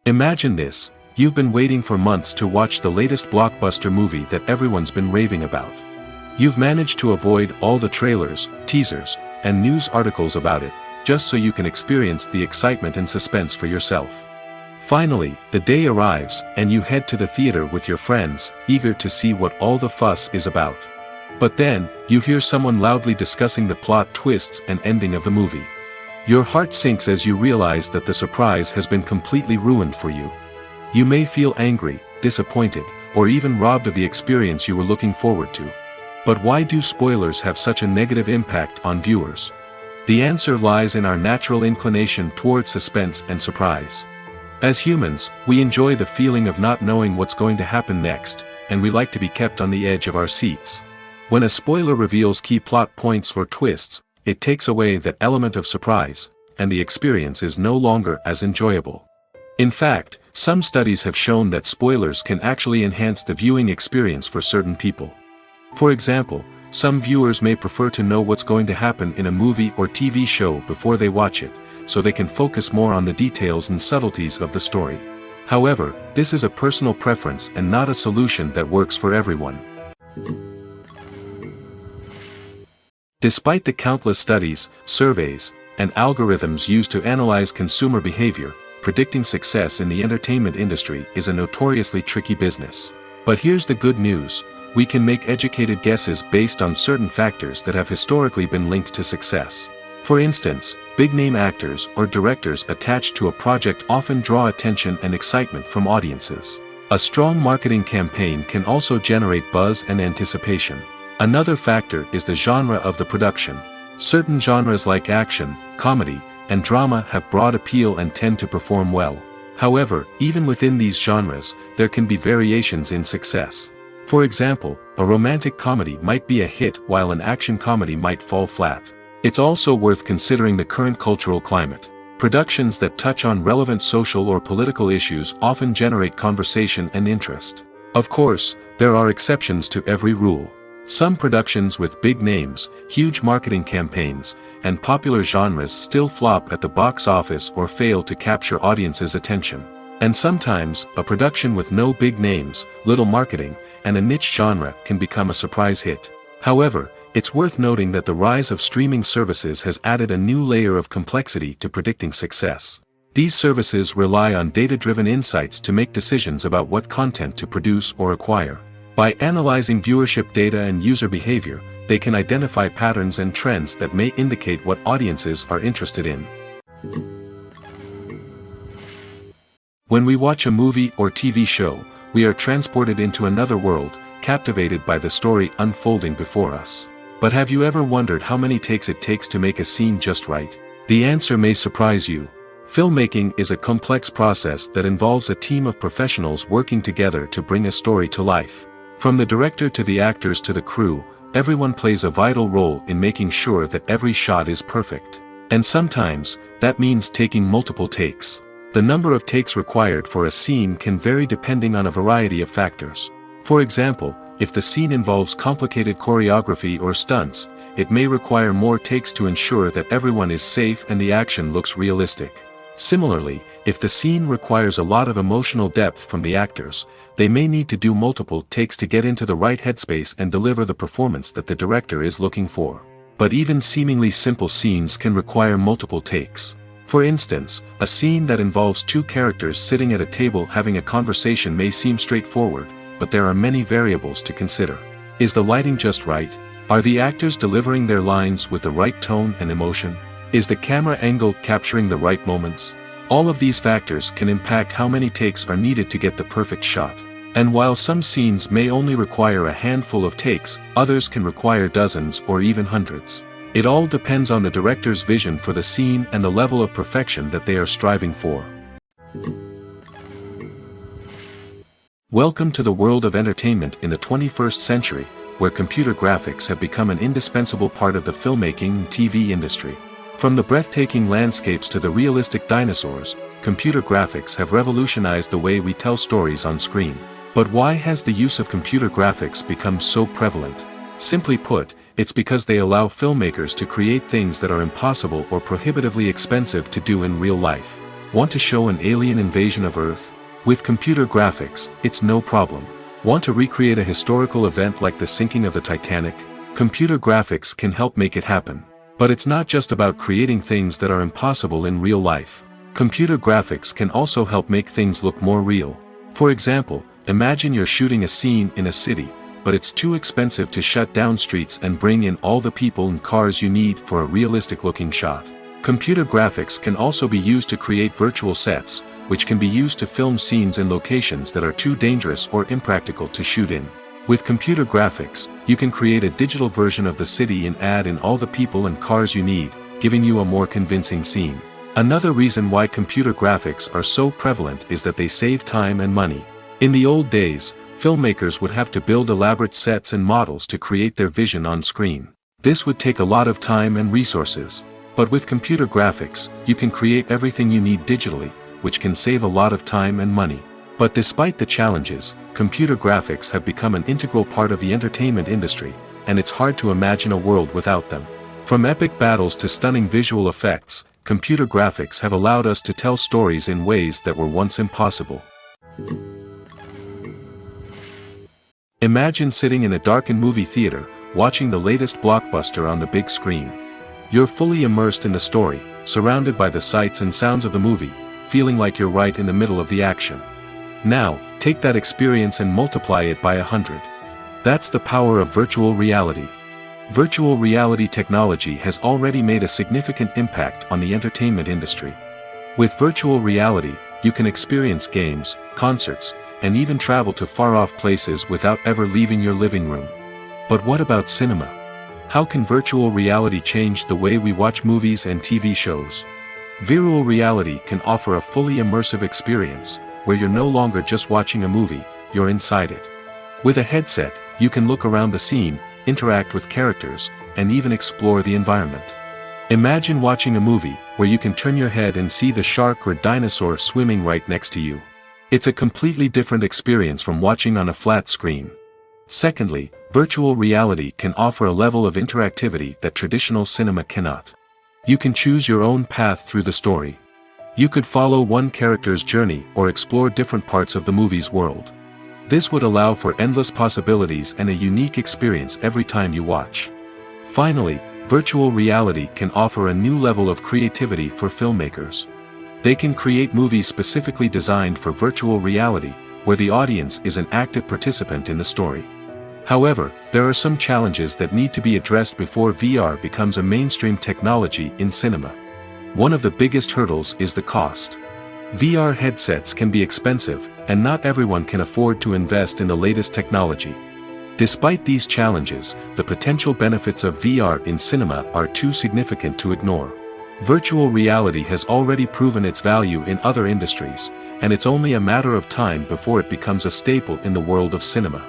Imagine this: you've been waiting for months to watch the latest blockbuster movie that everyone's been raving about. You've managed to avoid all the trailers, teasers, and news articles about it, just so you can experience the excitement and suspense for yourself. Finally, the day arrives, and you head to the theater with your friends, eager to see what all the fuss is about. But then, you hear someone loudly discussing the plot twists and ending of the movie. Your heart sinks as you realize that the surprise has been completely ruined for you. You may feel angry, disappointed, or even robbed of the experience you were looking forward to. But why do spoilers have such a negative impact on viewers? The answer lies in our natural inclination towards suspense and surprise. As humans, we enjoy the feeling of not knowing what's going to happen next, and we like to be kept on the edge of our seats. When a spoiler reveals key plot points or twists, it takes away that element of surprise, and the experience is no longer as enjoyable. In fact, some studies have shown that spoilers can actually enhance the viewing experience for certain people. For example, some viewers may prefer to know what's going to happen in a movie or TV show before they watch it, so they can focus more on the details and subtleties of the story. However, this is a personal preference and not a solution that works for everyone. Despite the countless studies, surveys, and algorithms used to analyze consumer behavior, predicting success in the entertainment industry is a notoriously tricky business. But here's the good news: we can make educated guesses based on certain factors that have historically been linked to success. For instance, big-name actors or directors attached to a project often draw attention and excitement from audiences. A strong marketing campaign can also generate buzz and anticipation. Another factor is the genre of the production. Certain genres like action, comedy, and drama have broad appeal and tend to perform well. However, even within these genres, there can be variations in success. For example, a romantic comedy might be a hit while an action comedy might fall flat. It's also worth considering the current cultural climate. Productions that touch on relevant social or political issues often generate conversation and interest. Of course, there are exceptions to every rule. Some productions with big names, huge marketing campaigns, and popular genres still flop at the box office or fail to capture audiences' attention. And sometimes, a production with no big names, little marketing, and a niche genre can become a surprise hit. However, it's worth noting that the rise of streaming services has added a new layer of complexity to predicting success. These services rely on data-driven insights to make decisions about what content to produce or acquire. By analyzing viewership data and user behavior, they can identify patterns and trends that may indicate what audiences are interested in. When we watch a movie or TV show, we are transported into another world, captivated by the story unfolding before us. But have you ever wondered how many takes it takes to make a scene just right? The answer may surprise you. Filmmaking is a complex process that involves a team of professionals working together to bring a story to life. From the director to the actors to the crew, everyone plays a vital role in making sure that every shot is perfect. And sometimes, that means taking multiple takes. The number of takes required for a scene can vary depending on a variety of factors. For example, If the scene involves complicated choreography or stunts, it may require more takes to ensure that everyone is safe and the action looks realistic. Similarly, if the scene requires a lot of emotional depth from the actors, they may need to do multiple takes to get into the right headspace and deliver the performance that the director is looking for. But even seemingly simple scenes can require multiple takes. For instance, a scene that involves two characters sitting at a table having a conversation may seem straightforward, but there are many variables to consider. Is the lighting just right? Are the actors delivering their lines with the right tone and emotion? Is the camera angle capturing the right moments? All of these factors can impact how many takes are needed to get the perfect shot. And while some scenes may only require a handful of takes, others can require dozens or even hundreds. It all depends on the director's vision for the scene and the level of perfection that they are striving for. Welcome to the world of entertainment in the 21st century, where computer graphics have become an indispensable part of the filmmaking and TV industry. From the breathtaking landscapes to the realistic dinosaurs, computer graphics have revolutionized the way we tell stories on screen. But why has the use of computer graphics become so prevalent? Simply put, it's because they allow filmmakers to create things that are impossible or prohibitively expensive to do in real life. Want to show an alien invasion of Earth? With computer graphics, it's no problem. Want to recreate a historical event like the sinking of the Titanic? Computer graphics can help make it happen. But it's not just about creating things that are impossible in real life. Computer graphics can also help make things look more real. For example, imagine you're shooting a scene in a city, but it's too expensive to shut down streets and bring in all the people and cars you need for a realistic-looking shot. Computer graphics can also be used to create virtual sets, which can be used to film scenes in locations that are too dangerous or impractical to shoot in. With computer graphics, you can create a digital version of the city and add in all the people and cars you need, giving you a more convincing scene. Another reason why computer graphics are so prevalent is that they save time and money. In the old days, filmmakers would have to build elaborate sets and models to create their vision on screen. This would take a lot of time and resources. But with computer graphics, you can create everything you need digitally, which can save a lot of time and money. But despite the challenges, computer graphics have become an integral part of the entertainment industry, and it's hard to imagine a world without them. From epic battles to stunning visual effects, computer graphics have allowed us to tell stories in ways that were once impossible. Imagine sitting in a darkened movie theater, watching the latest blockbuster on the big screen. You're fully immersed in the story, surrounded by the sights and sounds of the movie, feeling like you're right in the middle of the action. Now, take that experience and multiply it by 100. That's the power of virtual reality. Virtual reality technology has already made a significant impact on the entertainment industry. With virtual reality, you can experience games, concerts, and even travel to far-off places without ever leaving your living room. But what about cinema? How can virtual reality change the way we watch movies and TV shows? Virtual reality can offer a fully immersive experience, where you're no longer just watching a movie, you're inside it. With a headset, you can look around the scene, interact with characters, and even explore the environment. Imagine watching a movie where you can turn your head and see the shark or dinosaur swimming right next to you. It's a completely different experience from watching on a flat screen. Secondly, virtual reality can offer a level of interactivity that traditional cinema cannot. You can choose your own path through the story. You could follow one character's journey or explore different parts of the movie's world. This would allow for endless possibilities and a unique experience every time you watch. Finally, virtual reality can offer a new level of creativity for filmmakers. They can create movies specifically designed for virtual reality, where the audience is an active participant in the story. However, there are some challenges that need to be addressed before VR becomes a mainstream technology in cinema. One of the biggest hurdles is the cost. VR headsets can be expensive, and not everyone can afford to invest in the latest technology. Despite these challenges, the potential benefits of VR in cinema are too significant to ignore. Virtual reality has already proven its value in other industries, and it's only a matter of time before it becomes a staple in the world of cinema.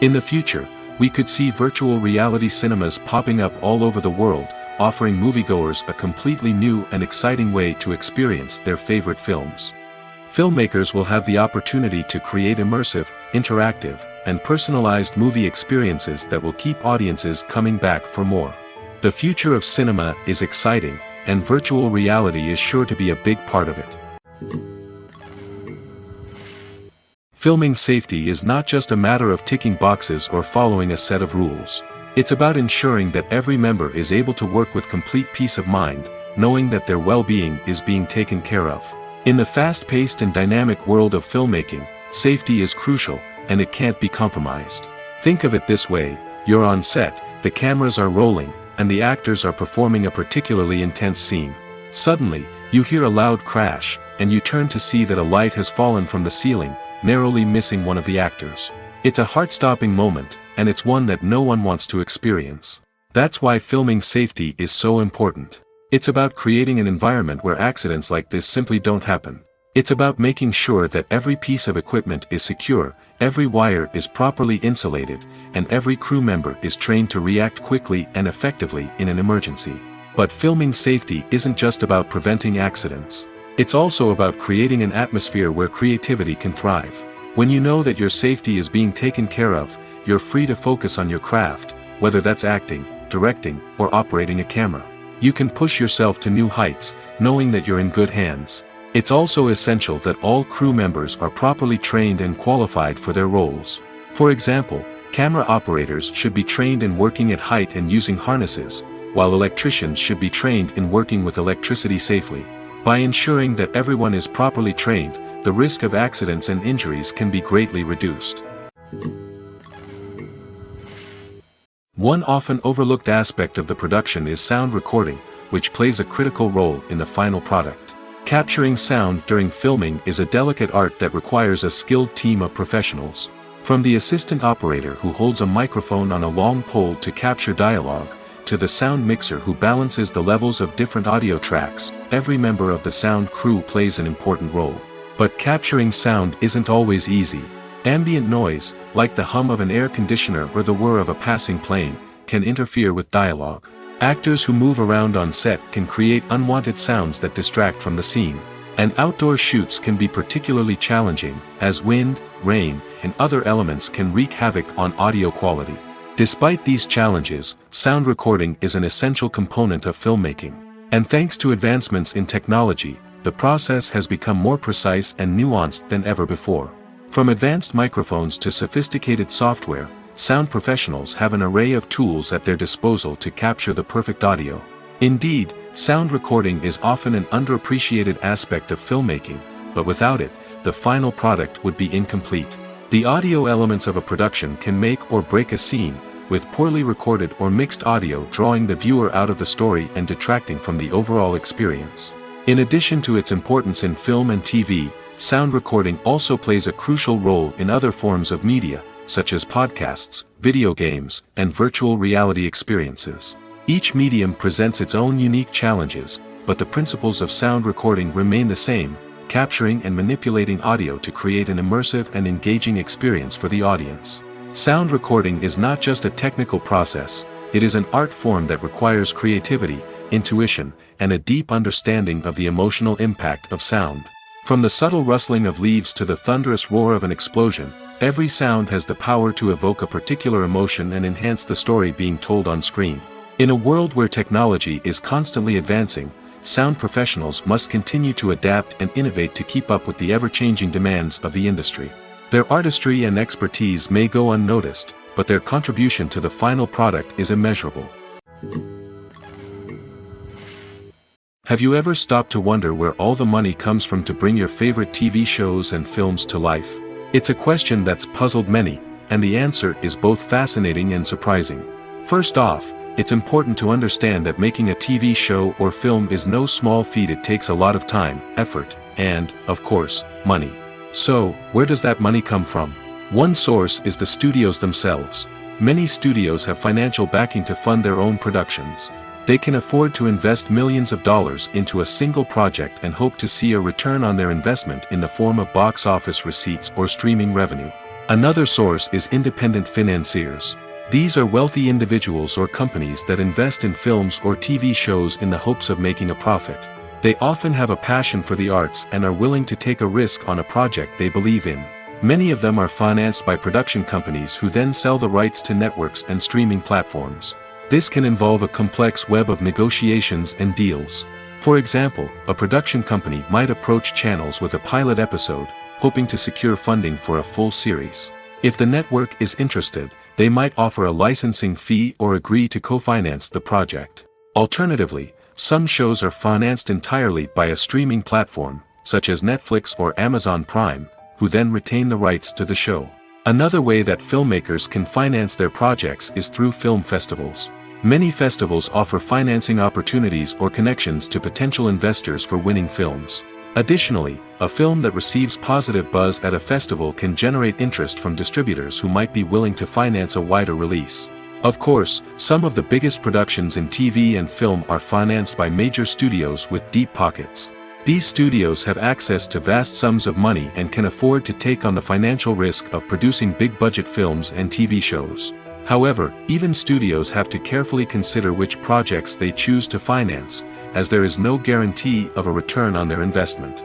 In the future, we could see virtual reality cinemas popping up all over the world, offering moviegoers a completely new and exciting way to experience their favorite films. Filmmakers will have the opportunity to create immersive, interactive, and personalized movie experiences that will keep audiences coming back for more. The future of cinema is exciting, and virtual reality is sure to be a big part of it. Filming safety is not just a matter of ticking boxes or following a set of rules. It's about ensuring that every member is able to work with complete peace of mind, knowing that their well-being is being taken care of. In the fast-paced and dynamic world of filmmaking, safety is crucial, and it can't be compromised. Think of it this way: you're on set, the cameras are rolling, and the actors are performing a particularly intense scene. Suddenly, you hear a loud crash, and you turn to see that a light has fallen from the ceiling, narrowly missing one of the actors. It's a heart-stopping moment, and it's one that no one wants to experience. That's why filming safety is so important. It's about creating an environment where accidents like this simply don't happen. It's about making sure that every piece of equipment is secure, every wire is properly insulated, and every crew member is trained to react quickly and effectively in an emergency. But filming safety isn't just about preventing accidents. It's also about creating an atmosphere where creativity can thrive. When you know that your safety is being taken care of, you're free to focus on your craft, whether that's acting, directing, or operating a camera. You can push yourself to new heights, knowing that you're in good hands. It's also essential that all crew members are properly trained and qualified for their roles. For example, camera operators should be trained in working at height and using harnesses, while electricians should be trained in working with electricity safely. By ensuring that everyone is properly trained, the risk of accidents and injuries can be greatly reduced. One often overlooked aspect of the production is sound recording, which plays a critical role in the final product. Capturing sound during filming is a delicate art that requires a skilled team of professionals. From the assistant operator who holds a microphone on a long pole to capture dialogue, to the sound mixer who balances the levels of different audio tracks, every member of the sound crew plays an important role. But capturing sound isn't always easy. Ambient noise, like the hum of an air conditioner or the whir of a passing plane, can interfere with dialogue. Actors who move around on set can create unwanted sounds that distract from the scene. And outdoor shoots can be particularly challenging, as wind, rain, and other elements can wreak havoc on audio quality. Despite these challenges, sound recording is an essential component of filmmaking. And thanks to advancements in technology, the process has become more precise and nuanced than ever before. From advanced microphones to sophisticated software, sound professionals have an array of tools at their disposal to capture the perfect audio. Indeed, sound recording is often an underappreciated aspect of filmmaking, but without it, the final product would be incomplete. The audio elements of a production can make or break a scene, with poorly recorded or mixed audio drawing the viewer out of the story and detracting from the overall experience. In addition to its importance in film and TV, sound recording also plays a crucial role in other forms of media, such as podcasts, video games, and virtual reality experiences. Each medium presents its own unique challenges, but the principles of sound recording remain the same: capturing and manipulating audio to create an immersive and engaging experience for the audience. Sound recording is not just a technical process, it is an art form that requires creativity, intuition, and a deep understanding of the emotional impact of sound. From the subtle rustling of leaves to the thunderous roar of an explosion, every sound has the power to evoke a particular emotion and enhance the story being told on screen. In a world where technology is constantly advancing, sound professionals must continue to adapt and innovate to keep up with the ever-changing demands of the industry. Their artistry and expertise may go unnoticed, but their contribution to the final product is immeasurable. Have you ever stopped to wonder where all the money comes from to bring your favorite TV shows and films to life? It's a question that's puzzled many, and the answer is both fascinating and surprising. First off, it's important to understand that making a TV show or film is no small feat. It takes a lot of time, effort, and, of course, money. So, where does that money come from? One source is the studios themselves. Many studios have financial backing to fund their own productions. They can afford to invest millions of dollars into a single project and hope to see a return on their investment in the form of box office receipts or streaming revenue. Another source is independent financiers. These are wealthy individuals or companies that invest in films or TV shows in the hopes of making a profit. They often have a passion for the arts and are willing to take a risk on a project they believe in. Many of them are financed by production companies who then sell the rights to networks and streaming platforms. This can involve a complex web of negotiations and deals. For example, a production company might approach channels with a pilot episode, hoping to secure funding for a full series. If the network is interested, they might offer a licensing fee or agree to co-finance the project. Alternatively, some shows are financed entirely by a streaming platform, such as Netflix or Amazon Prime, who then retain the rights to the show. Another way that filmmakers can finance their projects is through film festivals. Many festivals offer financing opportunities or connections to potential investors for winning films. Additionally, a film that receives positive buzz at a festival can generate interest from distributors who might be willing to finance a wider release. Of course, some of the biggest productions in TV and film are financed by major studios with deep pockets. These studios have access to vast sums of money and can afford to take on the financial risk of producing big-budget films and TV shows. However, even studios have to carefully consider which projects they choose to finance, as there is no guarantee of a return on their investment.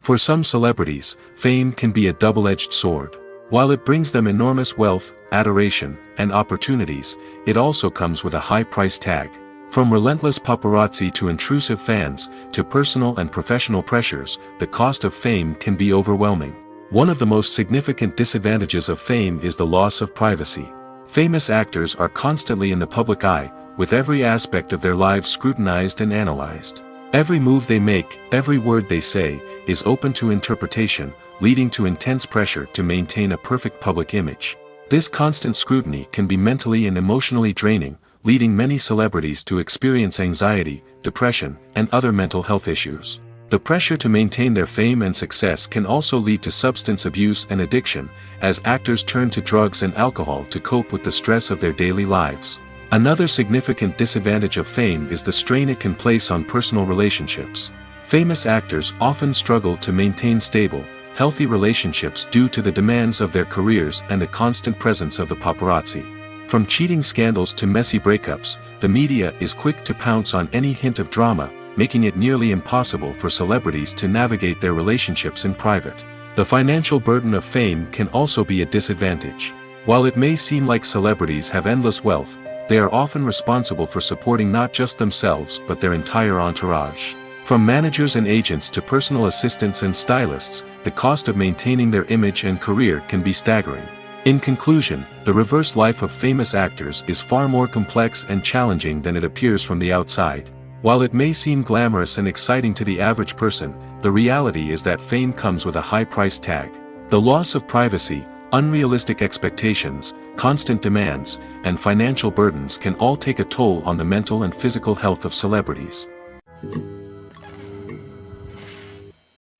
For some celebrities, fame can be a double-edged sword. While it brings them enormous wealth, adoration, and opportunities, it also comes with a high price tag. From relentless paparazzi to intrusive fans, to personal and professional pressures, the cost of fame can be overwhelming. One of the most significant disadvantages of fame is the loss of privacy. Famous actors are constantly in the public eye, with every aspect of their lives scrutinized and analyzed. Every move they make, every word they say, is open to interpretation, leading to intense pressure to maintain a perfect public image. This constant scrutiny can be mentally and emotionally draining, leading many celebrities to experience anxiety, depression, and other mental health issues. The pressure to maintain their fame and success can also lead to substance abuse and addiction, as actors turn to drugs and alcohol to cope with the stress of their daily lives. Another significant disadvantage of fame is the strain it can place on personal relationships. Famous actors often struggle to maintain stable, healthy relationships due to the demands of their careers and the constant presence of the paparazzi. From cheating scandals to messy breakups, the media is quick to pounce on any hint of drama, making it nearly impossible for celebrities to navigate their relationships in private. The financial burden of fame can also be a disadvantage. While it may seem like celebrities have endless wealth, they are often responsible for supporting not just themselves but their entire entourage. From managers and agents to personal assistants and stylists, the cost of maintaining their image and career can be staggering. In conclusion, the reverse life of famous actors is far more complex and challenging than it appears from the outside. While it may seem glamorous and exciting to the average person, the reality is that fame comes with a high price tag. The loss of privacy, unrealistic expectations, constant demands, and financial burdens can all take a toll on the mental and physical health of celebrities.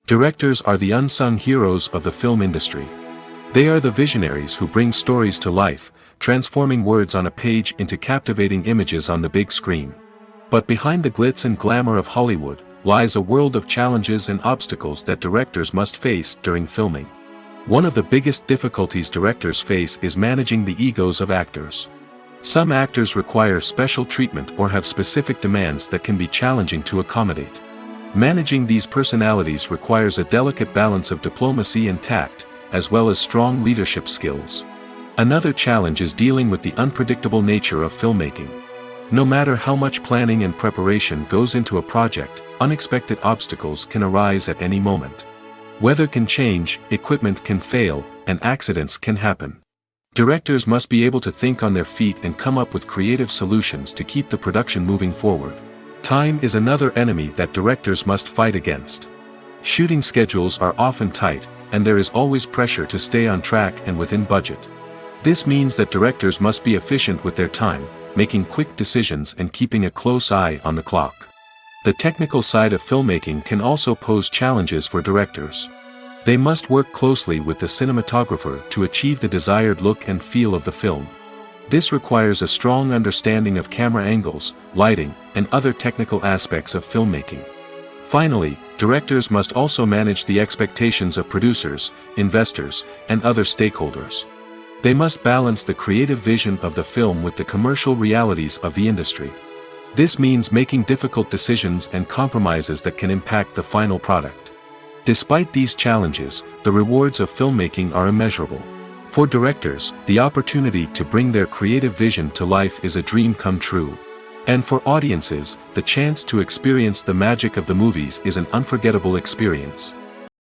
Directors are the unsung heroes of the film industry. They are the visionaries who bring stories to life, transforming words on a page into captivating images on the big screen. But behind the glitz and glamour of Hollywood, lies a world of challenges and obstacles that directors must face during filming. One of the biggest difficulties directors face is managing the egos of actors. Some actors require special treatment or have specific demands that can be challenging to accommodate. Managing these personalities requires a delicate balance of diplomacy and tact, as well as strong leadership skills. Another challenge is dealing with the unpredictable nature of filmmaking. No matter how much planning and preparation goes into a project, unexpected obstacles can arise at any moment. Weather can change, equipment can fail, and accidents can happen. Directors must be able to think on their feet and come up with creative solutions to keep the production moving forward. Time is another enemy that directors must fight against. Shooting schedules are often tight, and there is always pressure to stay on track and within budget. This means that directors must be efficient with their time, making quick decisions and keeping a close eye on the clock. The technical side of filmmaking can also pose challenges for directors. They must work closely with the cinematographer to achieve the desired look and feel of the film. This requires a strong understanding of camera angles, lighting, and other technical aspects of filmmaking. Finally, directors must also manage the expectations of producers, investors, and other stakeholders. They must balance the creative vision of the film with the commercial realities of the industry. This means making difficult decisions and compromises that can impact the final product. Despite these challenges, the rewards of filmmaking are immeasurable. For directors, the opportunity to bring their creative vision to life is a dream come true. And for audiences, the chance to experience the magic of the movies is an unforgettable experience.